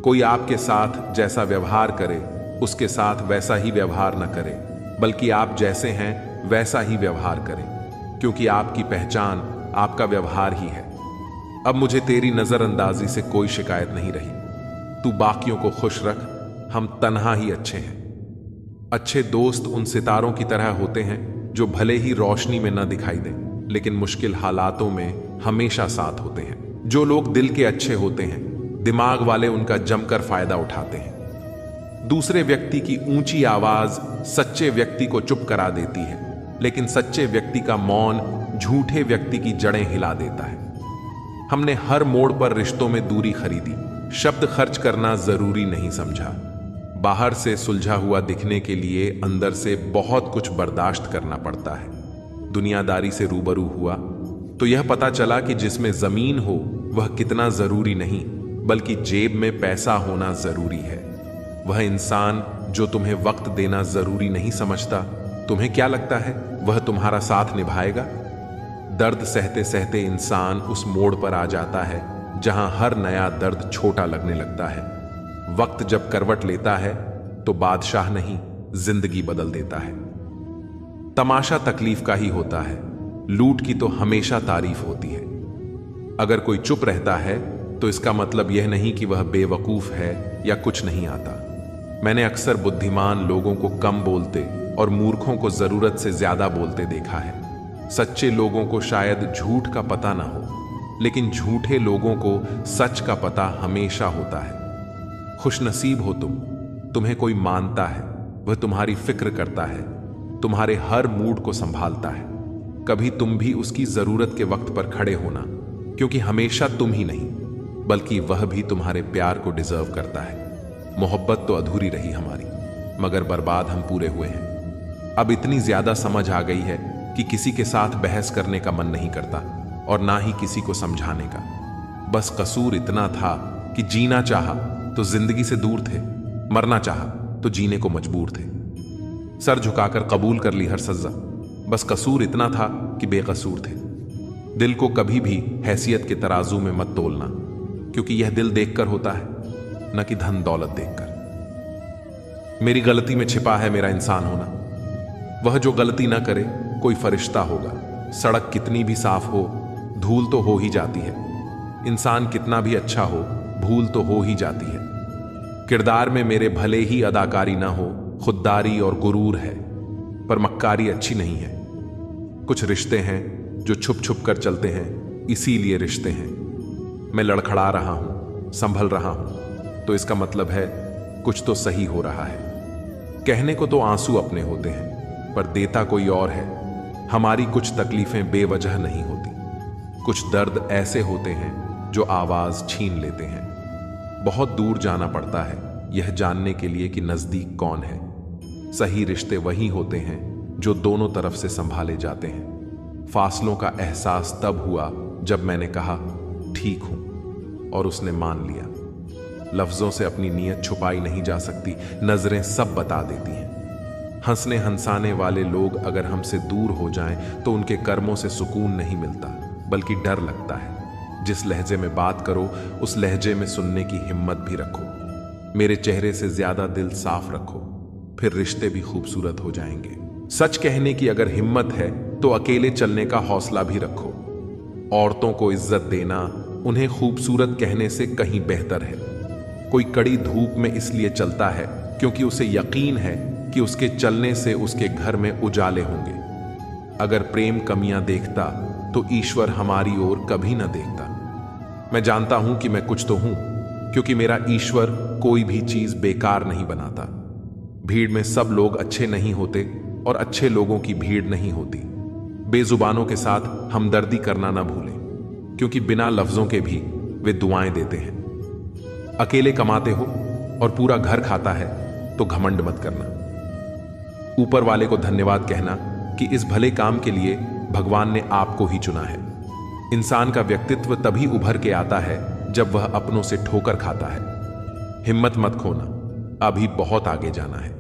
[SPEAKER 1] कोई आपके साथ जैसा व्यवहार करे, उसके साथ वैसा ही व्यवहार न करे, बल्कि आप जैसे हैं वैसा ही व्यवहार करें, क्योंकि आपकी पहचान आपका व्यवहार ही है। अब मुझे तेरी नजरअंदाजी से कोई शिकायत नहीं रही। तू बाकियों को खुश रख, हम तन्हा ही अच्छे हैं। अच्छे दोस्त उन सितारों की तरह होते हैं जो भले ही रोशनी में न दिखाई दें, लेकिन मुश्किल हालातों में हमेशा साथ होते हैं। जो लोग दिल के अच्छे होते हैं, दिमाग वाले उनका जमकर फायदा उठाते हैं। दूसरे व्यक्ति की ऊंची आवाज सच्चे व्यक्ति को चुप करा देती है, लेकिन सच्चे व्यक्ति का मौन झूठे व्यक्ति की जड़ें हिला देता है। हमने हर मोड़ पर रिश्तों में दूरी खरीदी, शब्द खर्च करना जरूरी नहीं समझा। बाहर से सुलझा हुआ दिखने के लिए अंदर से बहुत कुछ बर्दाश्त करना पड़ता है। दुनियादारी से रूबरू हुआ तो यह पता चला कि जिसमें जमीन हो वह कितना जरूरी नहीं, बल्कि जेब में पैसा होना जरूरी है। वह इंसान जो तुम्हें वक्त देना जरूरी नहीं समझता, तुम्हें क्या लगता है वह तुम्हारा साथ निभाएगा? दर्द सहते सहते इंसान उस मोड़ पर आ जाता है जहां हर नया दर्द छोटा लगने लगता है। वक्त जब करवट लेता है तो बादशाह नहीं, जिंदगी बदल देता है। तमाशा तकलीफ का ही होता है, लूट की तो हमेशा तारीफ होती है। अगर कोई चुप रहता है तो इसका मतलब यह नहीं कि वह बेवकूफ है या कुछ नहीं आता। मैंने अक्सर बुद्धिमान लोगों को कम बोलते और मूर्खों को जरूरत से ज्यादा बोलते देखा है। सच्चे लोगों को शायद झूठ का पता ना हो, लेकिन झूठे लोगों को सच का पता हमेशा होता है। खुशनसीब हो तुम, तुम्हें कोई मानता है, वह तुम्हारी फिक्र करता है, तुम्हारे हर मूड को संभालता है। कभी तुम भी उसकी जरूरत के वक्त पर खड़े होना, क्योंकि हमेशा तुम ही नहीं बल्कि वह भी तुम्हारे प्यार को डिजर्व करता है। मोहब्बत तो अधूरी रही हमारी, मगर बर्बाद हम पूरे हुए हैं। अब इतनी ज्यादा समझ आ गई है कि किसी के साथ बहस करने का मन नहीं करता और ना ही किसी को समझाने का। बस कसूर इतना था कि जीना चाहा तो जिंदगी से दूर थे, मरना चाहा तो जीने को मजबूर थे। सर झुकाकर कबूल कर ली हर सजा, बस कसूर इतना था कि बेकसूर थे। दिल को कभी भी हैसियत के तराजू में मत तोलना, क्योंकि यह दिल देखकर होता है, न कि धन दौलत देखकर। मेरी गलती में छिपा है मेरा इंसान होना। वह जो गलती ना करे कोई फरिश्ता होगा। सड़क कितनी भी साफ हो, धूल तो हो ही जाती है। इंसान कितना भी अच्छा हो, भूल तो हो ही जाती है। किरदार में मेरे भले ही अदाकारी ना हो, खुददारी और गुरूर है, पर मक्कारी अच्छी नहीं है। कुछ रिश्ते हैं जो छुप छुप कर चलते हैं, इसीलिए रिश्ते हैं। मैं लड़खड़ा रहा हूं, संभल रहा हूं, तो इसका मतलब है कुछ तो सही हो रहा है। कहने को तो आंसू अपने होते हैं, पर देता कोई और है। हमारी कुछ तकलीफें बेवजह नहीं होती। कुछ दर्द ऐसे होते हैं जो आवाज छीन लेते हैं। बहुत दूर जाना पड़ता है यह जानने के लिए कि नजदीक कौन है। सही रिश्ते वही होते हैं जो दोनों तरफ से संभाले जाते हैं। फासलों का एहसास तब हुआ जब मैंने कहा ठीक हूं, और उसने मान लिया। लफ्जों से अपनी नीयत छुपाई नहीं जा सकती, नजरें सब बता देती हैं। हंसने हंसाने वाले लोग अगर हमसे दूर हो जाएं तो उनके कर्मों से सुकून नहीं मिलता, बल्कि डर लगता है। जिस लहजे में बात करो उस लहजे में सुनने की हिम्मत भी रखो। मेरे चेहरे से ज्यादा दिल साफ रखो, फिर रिश्ते भी खूबसूरत हो जाएंगे। सच कहने की अगर हिम्मत है तो अकेले चलने का हौसला भी रखो। औरतों को इज्जत देना उन्हें खूबसूरत कहने से कहीं बेहतर है। कोई कड़ी धूप में इसलिए चलता है क्योंकि उसे यकीन है कि उसके चलने से उसके घर में उजाले होंगे। अगर प्रेम कमियां देखता तो ईश्वर हमारी ओर कभी न देखता। मैं जानता हूं कि मैं कुछ तो हूं, क्योंकि मेरा ईश्वर कोई भी चीज बेकार नहीं बनाता। भीड़ में सब लोग अच्छे नहीं होते, और अच्छे लोगों की भीड़ नहीं होती। बेजुबानों के साथ हमदर्दी करना ना भूलें, क्योंकि बिना लफ्जों के भी वे दुआएं देते हैं। अकेले कमाते हो और पूरा घर खाता है तो घमंड मत करना। ऊपर वाले को धन्यवाद कहना कि इस भले काम के लिए भगवान ने आपको ही चुना है। इंसान का व्यक्तित्व तभी उभर के आता है जब वह अपनों से ठोकर खाता है। हिम्मत मत खोना, अभी बहुत आगे जाना है।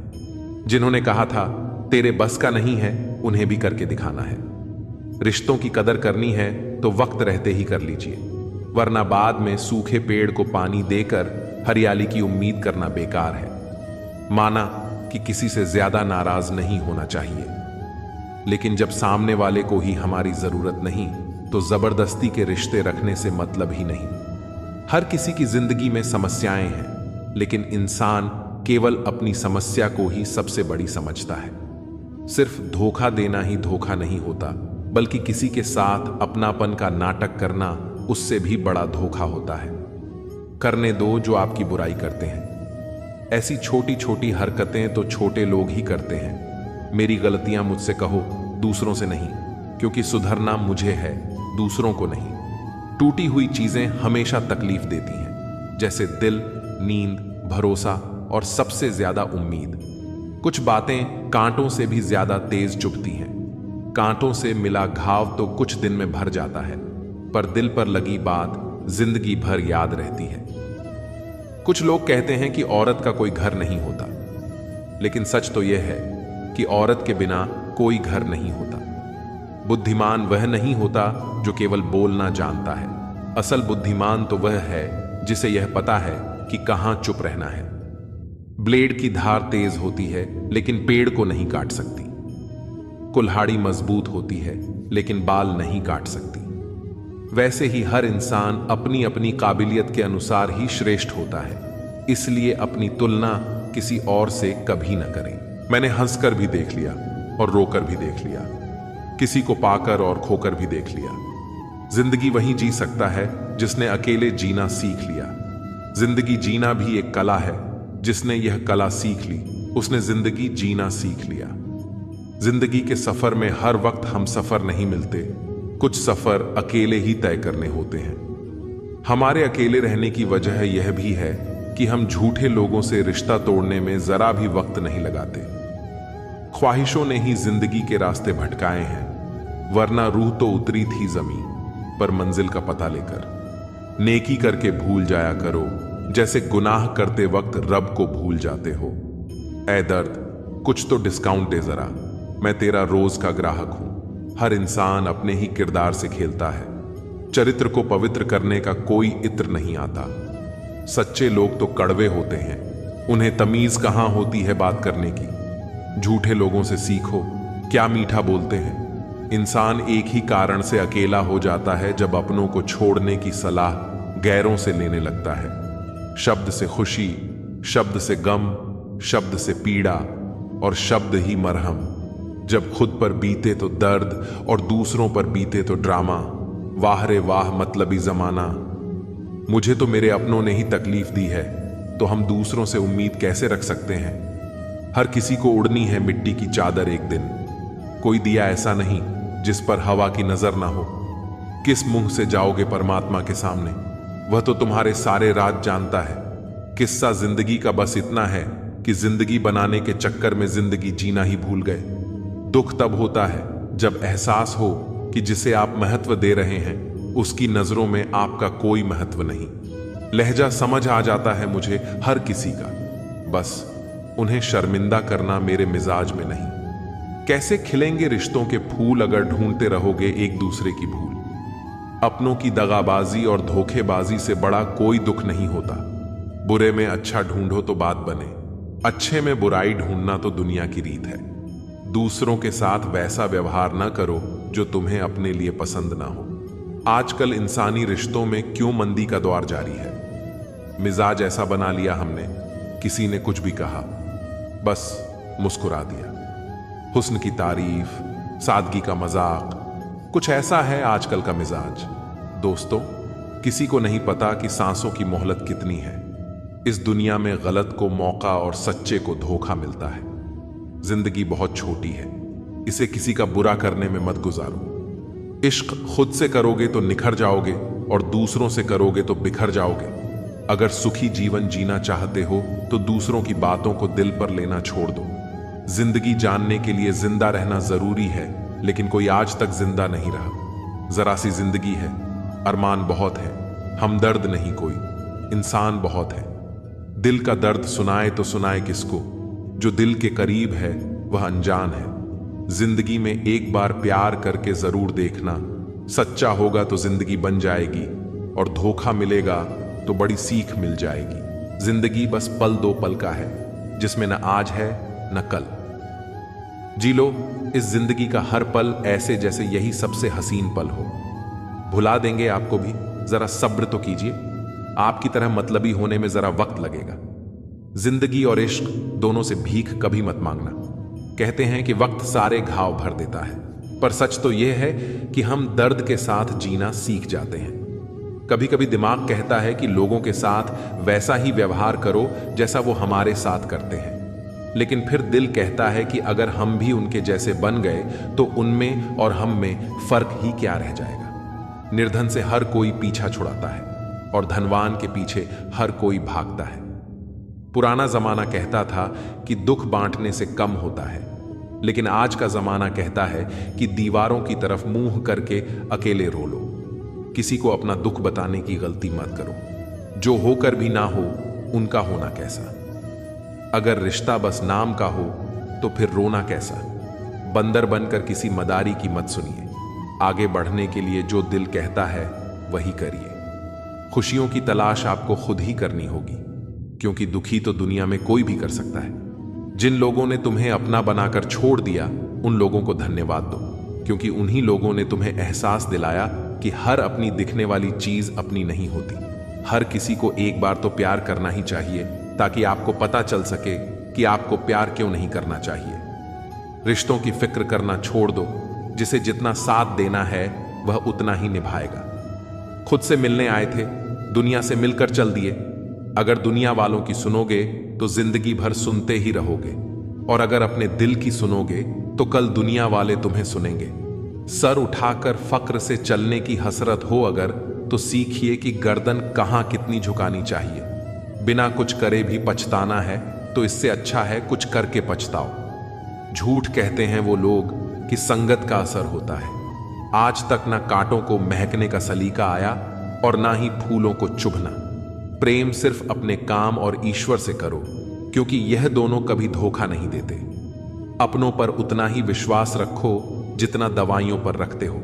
[SPEAKER 1] जिन्होंने कहा था तेरे बस का नहीं है, उन्हें भी करके दिखाना है। रिश्तों की कदर करनी है तो वक्त रहते ही कर लीजिए, वरना बाद में सूखे पेड़ को पानी देकर हरियाली की उम्मीद करना बेकार है। माना कि किसी से ज्यादा नाराज नहीं होना चाहिए, लेकिन जब सामने वाले को ही हमारी जरूरत नहीं तो जबरदस्ती के रिश्ते रखने से मतलब ही नहीं। हर किसी की जिंदगी में समस्याएं हैं, लेकिन इंसान केवल अपनी समस्या को ही सबसे बड़ी समझता है। सिर्फ धोखा देना ही धोखा नहीं होता, बल्कि किसी के साथ अपनापन का नाटक करना उससे भी बड़ा धोखा होता है। करने दो जो आपकी बुराई करते हैं। ऐसी छोटी छोटी हरकतें तो छोटे लोग ही करते हैं। मेरी गलतियां मुझसे कहो, दूसरों से नहीं, क्योंकि सुधरना मुझे है, दूसरों को नहीं। टूटी हुई चीजें हमेशा तकलीफ देती हैं, जैसे दिल, नींद, भरोसा और सबसे ज्यादा उम्मीद। कुछ बातें कांटों से भी ज्यादा तेज चुभती हैं। कांटों से मिला घाव तो कुछ दिन में भर जाता है, पर दिल पर लगी बात जिंदगी भर याद रहती है। कुछ लोग कहते हैं कि औरत का कोई घर नहीं होता, लेकिन सच तो यह है कि औरत के बिना कोई घर नहीं होता। बुद्धिमान वह नहीं होता जो केवल बोलना जानता है। असल बुद्धिमान तो वह है जिसे यह पता है कि कहां चुप रहना है। ब्लेड की धार तेज होती है, लेकिन पेड़ को नहीं काट सकती। कुल्हाड़ी मजबूत होती है, लेकिन बाल नहीं काट सकती। वैसे ही हर इंसान अपनी अपनी काबिलियत के अनुसार ही श्रेष्ठ होता है, इसलिए अपनी तुलना किसी और से कभी न करें। मैंने हंसकर भी देख लिया और रोकर भी देख लिया, किसी को पाकर और खोकर भी देख लिया। जिंदगी वही जी सकता है जिसने अकेले जीना सीख लिया। जिंदगी जीना भी एक कला है, जिसने यह कला सीख ली उसने जिंदगी जीना सीख लिया। जिंदगी के सफर में हर वक्त हम सफर नहीं मिलते, कुछ सफर अकेले ही तय करने होते हैं। हमारे अकेले रहने की वजह यह भी है कि हम झूठे लोगों से रिश्ता तोड़ने में जरा भी वक्त नहीं लगाते। ख्वाहिशों ने ही जिंदगी के रास्ते भटकाए हैं, वरना रूह तो उतरी थी जमीन पर मंजिल का पता लेकर। नेकी करके भूल जाया करो, जैसे गुनाह करते वक्त रब को भूल जाते हो। ऐ दर्द, कुछ तो डिस्काउंट दे जरा, मैं तेरा रोज का ग्राहक हूं। हर इंसान अपने ही किरदार से खेलता है। चरित्र को पवित्र करने का कोई इत्र नहीं आता। सच्चे लोग तो कड़वे होते हैं, उन्हें तमीज कहां होती है बात करने की। झूठे लोगों से सीखो, क्या मीठा बोलते हैं। इंसान एक ही कारण से अकेला हो जाता है, जब अपनों को छोड़ने की सलाह गैरों से लेने लगता है। शब्द से खुशी, शब्द से गम, शब्द से पीड़ा और शब्द ही मरहम। जब खुद पर बीते तो दर्द और दूसरों पर बीते तो ड्रामा। वाह रे वाह मतलबी जमाना। मुझे तो मेरे अपनों ने ही तकलीफ दी है, तो हम दूसरों से उम्मीद कैसे रख सकते हैं। हर किसी को उड़नी है मिट्टी की चादर एक दिन। कोई दिया ऐसा नहीं जिस पर हवा की नजर ना हो। किस मुंह से जाओगे परमात्मा के सामने, वह तो तुम्हारे सारे राज जानता है। किस्सा जिंदगी का बस इतना है कि जिंदगी बनाने के चक्कर में जिंदगी जीना ही भूल गए। दुख तब होता है जब एहसास हो कि जिसे आप महत्व दे रहे हैं उसकी नजरों में आपका कोई महत्व नहीं। लहजा समझ आ जाता है मुझे हर किसी का, बस उन्हें शर्मिंदा करना मेरे मिजाज में नहीं। कैसे खिलेंगे रिश्तों के फूल अगर ढूंढते रहोगे एक दूसरे की भूल। अपनों की दगाबाजी और धोखेबाजी से बड़ा कोई दुख नहीं होता। बुरे में अच्छा ढूंढो तो बात बने, अच्छे में बुराई ढूंढना तो दुनिया की रीत है। दूसरों के साथ वैसा व्यवहार ना करो जो तुम्हें अपने लिए पसंद ना हो। आजकल इंसानी रिश्तों में क्यों मंदी का दौर जारी है। मिजाज ऐसा बना लिया हमने, किसी ने कुछ भी कहा बस मुस्कुरा दिया। हुस्न की तारीफ, सादगी का मजाक, कुछ ऐसा है आजकल का मिजाज। दोस्तों, किसी को नहीं पता कि सांसों की मोहलत कितनी है। इस दुनिया में गलत को मौका और सच्चे को धोखा मिलता है। जिंदगी बहुत छोटी है, इसे किसी का बुरा करने में मत गुजारो। इश्क खुद से करोगे तो निखर जाओगे और दूसरों से करोगे तो बिखर जाओगे। अगर सुखी जीवन जीना चाहते हो तो दूसरों की बातों को दिल पर लेना छोड़ दो। जिंदगी जानने के लिए जिंदा रहना जरूरी है, लेकिन कोई आज तक जिंदा नहीं रहा। जरा सी जिंदगी है, अरमान बहुत है, हमदर्द नहीं कोई, इंसान बहुत है। दिल का दर्द सुनाए तो सुनाए किसको, जो दिल के करीब है वह अनजान है। जिंदगी में एक बार प्यार करके जरूर देखना, सच्चा होगा तो जिंदगी बन जाएगी, और धोखा मिलेगा तो बड़ी सीख मिल जाएगी। जिंदगी बस पल दो पल का है, जिसमें न आज है न कल। जी लो इस जिंदगी का हर पल ऐसे जैसे यही सबसे हसीन पल हो। भुला देंगे आपको भी, जरा सब्र तो कीजिए। आपकी तरह मतलबी होने में जरा वक्त लगेगा। जिंदगी और इश्क दोनों से भीख कभी मत मांगना। कहते हैं कि वक्त सारे घाव भर देता है, पर सच तो यह है कि हम दर्द के साथ जीना सीख जाते हैं। कभी कभी दिमाग कहता है कि लोगों के साथ वैसा ही व्यवहार करो जैसा वो हमारे साथ करते हैं, लेकिन फिर दिल कहता है कि अगर हम भी उनके जैसे बन गए तो उनमें और हम में फर्क ही क्या रह जाएगा। निर्धन से हर कोई पीछा छुड़ाता है और धनवान के पीछे हर कोई भागता है। पुराना जमाना कहता था कि दुख बांटने से कम होता है, लेकिन आज का जमाना कहता है कि दीवारों की तरफ मुंह करके अकेले रो लो। किसी को अपना दुख बताने की गलती मत करो। जो होकर भी ना हो उनका होना कैसा। अगर रिश्ता बस नाम का हो तो फिर रोना कैसा। बंदर बनकर किसी मदारी की मत सुनिए। आगे बढ़ने के लिए जो दिल कहता है वही करिए। खुशियों की तलाश आपको खुद ही करनी होगी, क्योंकि दुखी तो दुनिया में कोई भी कर सकता है। जिन लोगों ने तुम्हें अपना बनाकर छोड़ दिया उन लोगों को धन्यवाद दो, क्योंकि उन्हीं लोगों ने तुम्हें एहसास दिलाया कि हर अपनी दिखने वाली चीज अपनी नहीं होती। हर किसी को एक बार तो प्यार करना ही चाहिए, ताकि आपको पता चल सके कि आपको प्यार क्यों नहीं करना चाहिए। रिश्तों की फिक्र करना छोड़ दो। जिसे जितना साथ देना है वह उतना ही निभाएगा। खुद से मिलने आए थे, दुनिया से मिलकर चल दिए। अगर दुनिया वालों की सुनोगे तो जिंदगी भर सुनते ही रहोगे, और अगर अपने दिल की सुनोगे तो कल दुनिया वाले तुम्हें सुनेंगे। सर उठाकर फक्र से चलने की हसरत हो अगर, तो सीखिए कि गर्दन कहां कितनी झुकानी चाहिए। बिना कुछ करे भी पछताना है तो इससे अच्छा है कुछ करके पछताओ। झूठ कहते हैं वो लोग कि संगत का असर होता है। आज तक ना कांटों को महकने का सलीका आया और ना ही फूलों को चुभना। प्रेम सिर्फ अपने काम और ईश्वर से करो, क्योंकि यह दोनों कभी धोखा नहीं देते। अपनों पर उतना ही विश्वास रखो जितना दवाइयों पर रखते हो।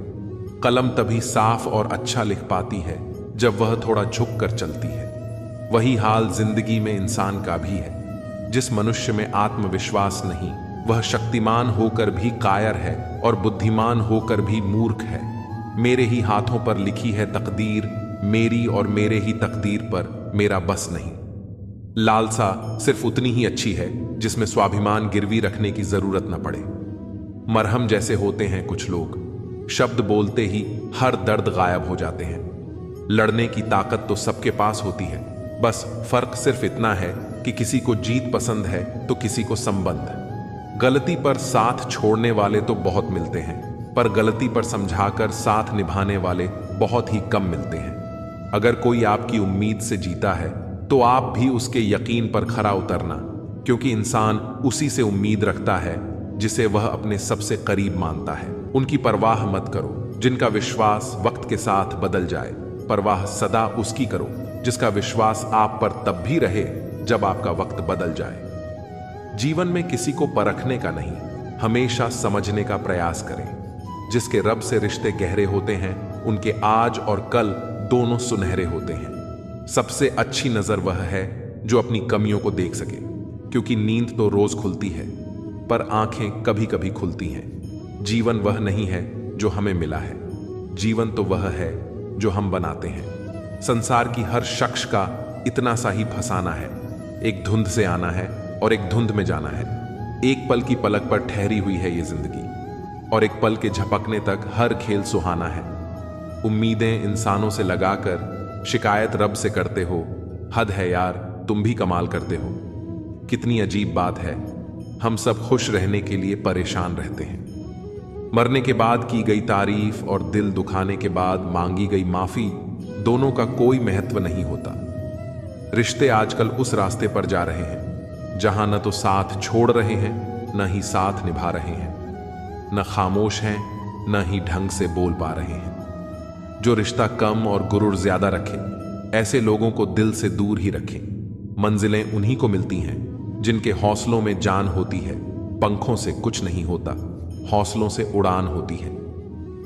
[SPEAKER 1] कलम तभी साफ और अच्छा लिख पाती है जब वह थोड़ा झुक कर चलती है। वही हाल जिंदगी में इंसान का भी है। जिस मनुष्य में आत्मविश्वास नहीं, वह शक्तिमान होकर भी कायर है और बुद्धिमान होकर भी मूर्ख है। मेरे ही हाथों पर लिखी है तकदीर, मेरी और मेरे ही तकदीर पर मेरा बस नहीं। लालसा सिर्फ उतनी ही अच्छी है जिसमें स्वाभिमान गिरवी रखने की जरूरत न पड़े। मरहम जैसे होते हैं कुछ लोग, शब्द बोलते ही हर दर्द गायब हो जाते हैं। लड़ने की ताकत तो सबके पास होती है, बस फर्क सिर्फ इतना है कि किसी को जीत पसंद है तो किसी को संबंध। गलती पर साथ छोड़ने वाले तो बहुत मिलते हैं, पर गलती पर समझाकर साथ निभाने वाले बहुत ही कम मिलते हैं। अगर कोई आपकी उम्मीद से जीता है तो आप भी उसके यकीन पर खरा उतरना, क्योंकि इंसान उसी से उम्मीद रखता है जिसे वह अपने सबसे करीब मानता है। उनकी परवाह मत करो जिनका विश्वास वक्त के साथ बदल जाए। परवाह सदा उसकी करो जिसका विश्वास आप पर तब भी रहे जब आपका वक्त बदल जाए। जीवन में किसी को परखने का नहीं, हमेशा समझने का प्रयास करें। जिसके रब से रिश्ते गहरे होते हैं उनके आज और कल दोनों सुनहरे होते हैं। सबसे अच्छी नजर वह है जो अपनी कमियों को देख सके, क्योंकि नींद तो रोज खुलती है पर आंखें कभी कभी खुलती हैं। जीवन वह नहीं है जो हमें मिला है, जीवन तो वह है जो हम बनाते हैं। संसार की हर शख्स का इतना सा ही फसाना है, एक धुंध से आना है और एक धुंध में जाना है। एक पल की पलक पर ठहरी हुई है ये जिंदगी, और एक पल के झपकने तक हर खेल सुहाना है। उम्मीदें इंसानों से लगाकर शिकायत रब से करते हो, हद है यार तुम भी कमाल करते हो। कितनी अजीब बात है, हम सब खुश रहने के लिए परेशान रहते हैं। मरने के बाद की गई तारीफ और दिल दुखाने के बाद मांगी गई माफी, दोनों का कोई महत्व नहीं होता। रिश्ते आजकल उस रास्ते पर जा रहे हैं जहां न तो साथ छोड़ रहे हैं, न ही साथ निभा रहे हैं, न खामोश हैं, न ही ढंग से बोल पा रहे हैं। जो रिश्ता कम और गुरूर ज्यादा रखे, ऐसे लोगों को दिल से दूर ही रखें। मंजिलें उन्हीं को मिलती हैं जिनके हौसलों में जान होती है। पंखों से कुछ नहीं होता, हौसलों से उड़ान होती है।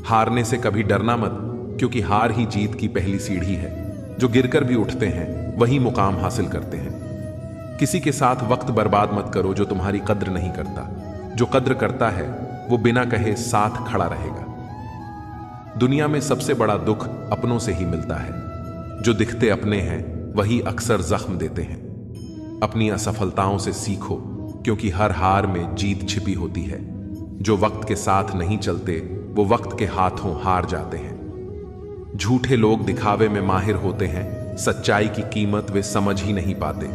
[SPEAKER 1] हारने से कभी डरना मत, क्योंकि हार ही जीत की पहली सीढ़ी है। जो गिरकर भी उठते हैं वही मुकाम हासिल करते हैं। किसी के साथ वक्त बर्बाद मत करो जो तुम्हारी कद्र नहीं करता। जो कद्र करता है वो बिना कहे साथ खड़ा रहेगा। दुनिया में सबसे बड़ा दुख अपनों से ही मिलता है। जो दिखते अपने हैं वही अक्सर जख्म देते हैं। अपनी असफलताओं से सीखो, क्योंकि हर हार में जीत छिपी होती है। जो वक्त के साथ नहीं चलते वो वक्त के हाथों हार जाते हैं। झूठे लोग दिखावे में माहिर होते हैं, सच्चाई की कीमत वे समझ ही नहीं पाते।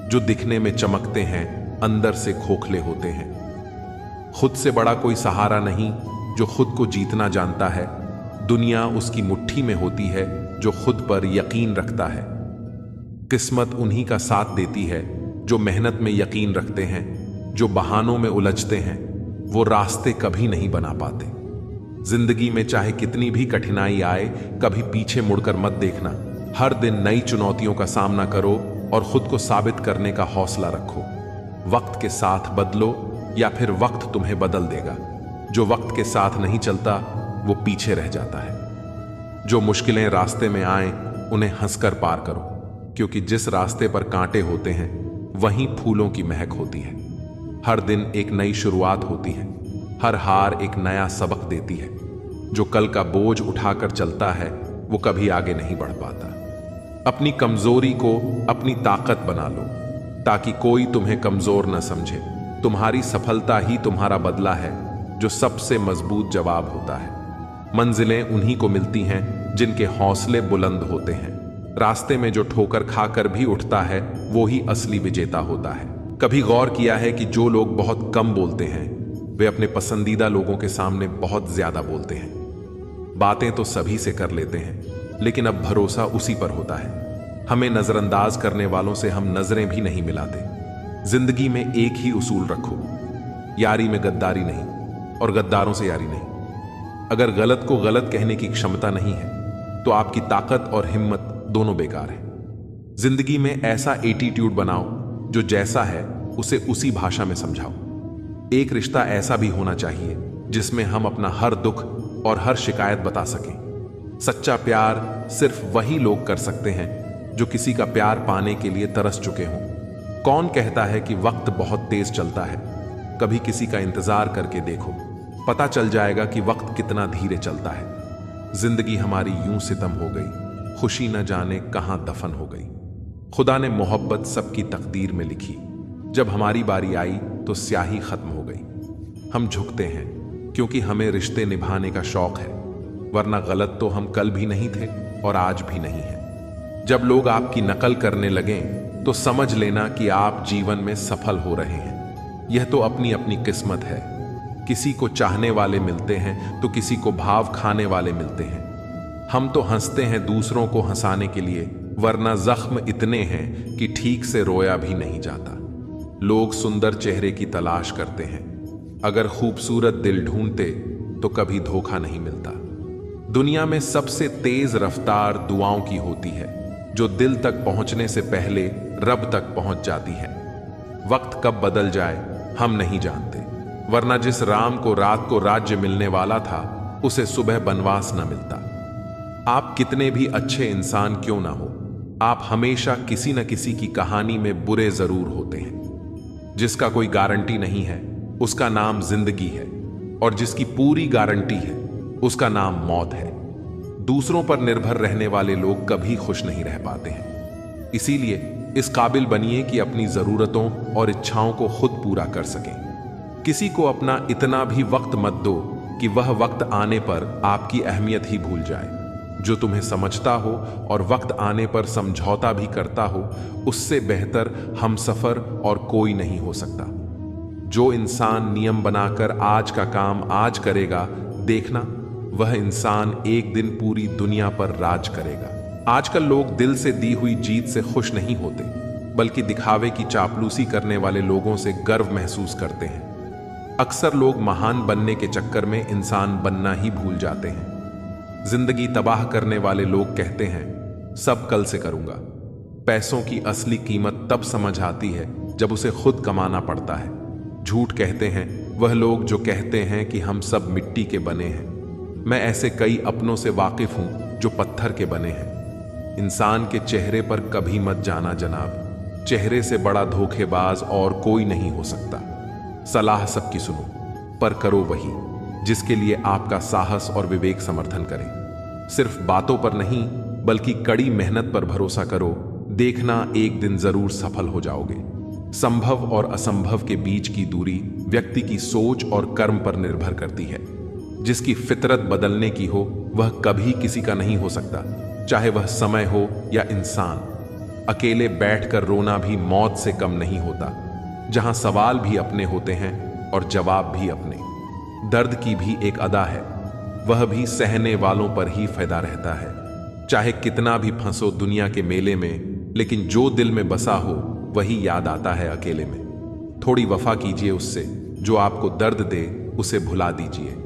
[SPEAKER 1] जो दिखने में चमकते हैं अंदर से खोखले होते हैं। खुद से बड़ा कोई सहारा नहीं जो खुद को जीतना जानता है। दुनिया उसकी मुट्ठी में होती है जो खुद पर यकीन रखता है। किस्मत उन्हीं का साथ देती है जो मेहनत में यकीन रखते हैं। जो बहानों में उलझते हैं वो रास्ते कभी नहीं बना पाते। जिंदगी में चाहे कितनी भी कठिनाई आए, कभी पीछे मुड़कर मत देखना। हर दिन नई चुनौतियों का सामना करो और खुद को साबित करने का हौसला रखो। वक्त के साथ बदलो या फिर वक्त तुम्हें बदल देगा। जो वक्त के साथ नहीं चलता वो पीछे रह जाता है। जो मुश्किलें रास्ते में आए उन्हें हंसकर पार करो, क्योंकि जिस रास्ते पर कांटे होते हैं वहीं फूलों की महक होती है। हर दिन एक नई शुरुआत होती है। हर हार एक नया सबक देती है। जो कल का बोझ उठाकर चलता है वो कभी आगे नहीं बढ़ पाता। अपनी कमजोरी को अपनी ताकत बना लो, ताकि कोई तुम्हें कमजोर न समझे। तुम्हारी सफलता ही तुम्हारा बदला है, जो सबसे मजबूत जवाब होता है। मंजिलें उन्हीं को मिलती हैं जिनके हौसले बुलंद होते हैं। रास्ते में जो ठोकर खाकर भी उठता है वो ही असली विजेता होता है। कभी गौर किया है कि जो लोग बहुत कम बोलते हैं वे अपने पसंदीदा लोगों के सामने बहुत ज्यादा बोलते हैं। बातें तो सभी से कर लेते हैं, लेकिन अब भरोसा उसी पर होता है। हमें नजरअंदाज करने वालों से हम नजरें भी नहीं मिलाते। जिंदगी में एक ही उसूल रखो, यारी में गद्दारी नहीं और गद्दारों से यारी नहीं। अगर गलत को गलत कहने की क्षमता नहीं है तो आपकी ताकत और हिम्मत दोनों बेकार है। जिंदगी में ऐसा एटीट्यूड बनाओ जो जैसा है उसे उसी भाषा में समझाओ। एक रिश्ता ऐसा भी होना चाहिए जिसमें हम अपना हर दुख और हर शिकायत बता सकें। सच्चा प्यार सिर्फ वही लोग कर सकते हैं जो किसी का प्यार पाने के लिए तरस चुके हों। कौन कहता है कि वक्त बहुत तेज चलता है? कभी किसी का इंतजार करके देखो, पता चल जाएगा कि वक्त कितना धीरे चलता है। जिंदगी हमारी यूं सितम हो गई, खुशी न जाने कहां दफन हो गई। खुदा ने मोहब्बत सबकी तकदीर में लिखी, जब हमारी बारी आई तो स्याही खत्म हो गई। हम झुकते हैं क्योंकि हमें रिश्ते निभाने का शौक है, वरना गलत तो हम कल भी नहीं थे और आज भी नहीं है। जब लोग आपकी नकल करने लगें तो समझ लेना कि आप जीवन में सफल हो रहे हैं। यह तो अपनी अपनी किस्मत है। किसी को चाहने वाले मिलते हैं तो किसी को भाव खाने वाले मिलते हैं। हम तो हंसते हैं दूसरों को हंसाने के लिए, वरना जख्म इतने हैं कि ठीक से रोया भी नहीं जाता। लोग सुंदर चेहरे की तलाश करते हैं, अगर खूबसूरत दिल ढूंढते तो कभी धोखा नहीं मिलता। दुनिया में सबसे तेज रफ्तार दुआओं की होती है, जो दिल तक पहुंचने से पहले रब तक पहुंच जाती है। वक्त कब बदल जाए हम नहीं जानते, वरना जिस राम को रात को राज्य मिलने वाला था उसे सुबह बनवास न मिलता। आप कितने भी अच्छे इंसान क्यों ना हो, आप हमेशा किसी न किसी की कहानी में बुरे जरूर होते हैं। जिसका कोई गारंटी नहीं है उसका नाम जिंदगी है, और जिसकी पूरी गारंटी है उसका नाम मौत है। दूसरों पर निर्भर रहने वाले लोग कभी खुश नहीं रह पाते हैं। इसीलिए इस काबिल बनिए कि अपनी जरूरतों और इच्छाओं को खुद पूरा कर सकें। किसी को अपना इतना भी वक्त मत दो कि वह वक्त आने पर आपकी अहमियत ही भूल जाए। जो तुम्हें समझता हो और वक्त आने पर समझौता भी करता हो, उससे बेहतर हमसफर और कोई नहीं हो सकता। जो इंसान नियम बनाकर आज का काम आज करेगा, देखना वह इंसान एक दिन पूरी दुनिया पर राज करेगा। आजकल लोग दिल से दी हुई जीत से खुश नहीं होते, बल्कि दिखावे की चापलूसी करने वाले लोगों से गर्व महसूस करते हैं। अक्सर लोग महान बनने के चक्कर में इंसान बनना ही भूल जाते हैं। जिंदगी तबाह करने वाले लोग कहते हैं सब कल से करूंगा। पैसों की असली कीमत तब समझ आती है जब उसे खुद कमाना पड़ता है। झूठ कहते हैं वह लोग जो कहते हैं कि हम सब मिट्टी के बने हैं। मैं ऐसे कई अपनों से वाकिफ हूं जो पत्थर के बने हैं। इंसान के चेहरे पर कभी मत जाना जनाब, चेहरे से बड़ा धोखेबाज और कोई नहीं हो सकता। सलाह सबकी सुनो, पर करो वही जिसके लिए आपका साहस और विवेक समर्थन करे। सिर्फ बातों पर नहीं, बल्कि कड़ी मेहनत पर भरोसा करो। देखना एक दिन जरूर सफल हो जाओगे। संभव और असंभव के बीच की दूरी व्यक्ति की सोच और कर्म पर निर्भर करती है। जिसकी फितरत बदलने की हो वह कभी किसी का नहीं हो सकता, चाहे वह समय हो या इंसान। अकेले बैठकर रोना भी मौत से कम नहीं होता, जहां सवाल भी अपने होते हैं और जवाब भी अपने। दर्द की भी एक अदा है, वह भी सहने वालों पर ही फायदा रहता है। चाहे कितना भी फंसो दुनिया के मेले में, लेकिन जो दिल में बसा हो वही याद आता है अकेले में। थोड़ी वफा कीजिए उससे, जो आपको दर्द दे उसे भुला दीजिए।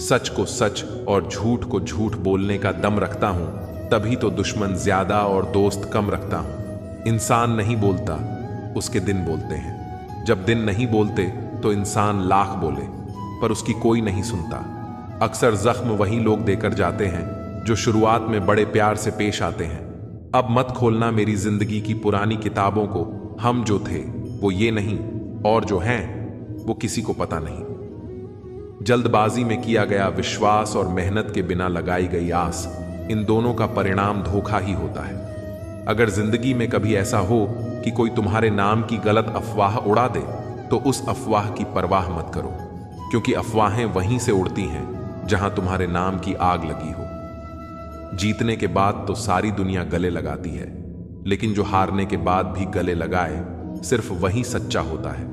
[SPEAKER 1] सच को सच और झूठ को झूठ बोलने का दम रखता हूं, तभी तो दुश्मन ज्यादा और दोस्त कम रखता हूं। इंसान नहीं बोलता, उसके दिन बोलते हैं। जब दिन नहीं बोलते तो इंसान लाख बोले, पर उसकी कोई नहीं सुनता। अक्सर जख्म वही लोग देकर जाते हैं जो शुरुआत में बड़े प्यार से पेश आते हैं। अब मत खोलना मेरी जिंदगी की पुरानी किताबों को। हम जो थे वो ये नहीं, और जो हैं वो किसी को पता नहीं। जल्दबाजी में किया गया विश्वास और मेहनत के बिना लगाई गई आस, इन दोनों का परिणाम धोखा ही होता है। अगर जिंदगी में कभी ऐसा हो कि कोई तुम्हारे नाम की गलत अफवाह उड़ा दे, तो उस अफवाह की परवाह मत करो, क्योंकि अफवाहें वहीं से उड़ती हैं जहां तुम्हारे नाम की आग लगी हो। जीतने के बाद तो सारी दुनिया गले लगाती है, लेकिन जो हारने के बाद भी गले लगाए, सिर्फ वही सच्चा होता है।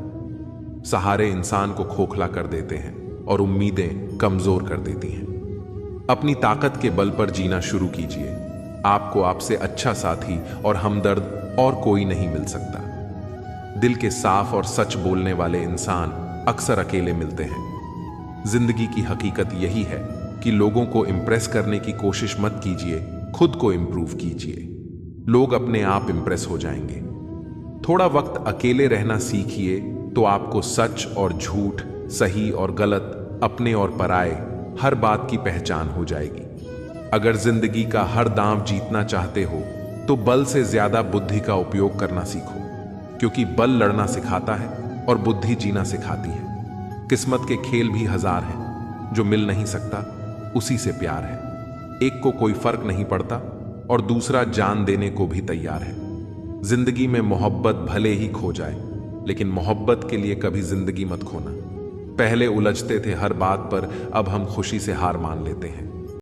[SPEAKER 1] सहारे इंसान को खोखला कर देते हैं और उम्मीदें कमजोर कर देती हैं। अपनी ताकत के बल पर जीना शुरू कीजिए। आपको आपसे अच्छा साथी और हमदर्द और कोई नहीं मिल सकता। दिल के साफ और सच बोलने वाले इंसान अक्सर अकेले मिलते हैं। जिंदगी की हकीकत यही है कि लोगों को इंप्रेस करने की कोशिश मत कीजिए, खुद को इंप्रूव कीजिए। लोग अपने आप इंप्रेस हो जाएंगे। थोड़ा वक्त अकेले रहना सीखिए तो आपको सच और झूठ, सही और गलत, अपने और पराये, हर बात की पहचान हो जाएगी। अगर जिंदगी का हर दांव जीतना चाहते हो तो बल से ज्यादा बुद्धि का उपयोग करना सीखो, क्योंकि बल लड़ना सिखाता है और बुद्धि जीना सिखाती है। किस्मत के खेल भी हजार हैं, जो मिल नहीं सकता उसी से प्यार है। एक को कोई फर्क नहीं पड़ता और दूसरा जान देने को भी तैयार है। जिंदगी में मोहब्बत भले ही खो जाए, लेकिन मोहब्बत के लिए कभी जिंदगी मत खोना। पहले उलझते थे हर बात पर, अब हम खुशी से हार मान लेते हैं।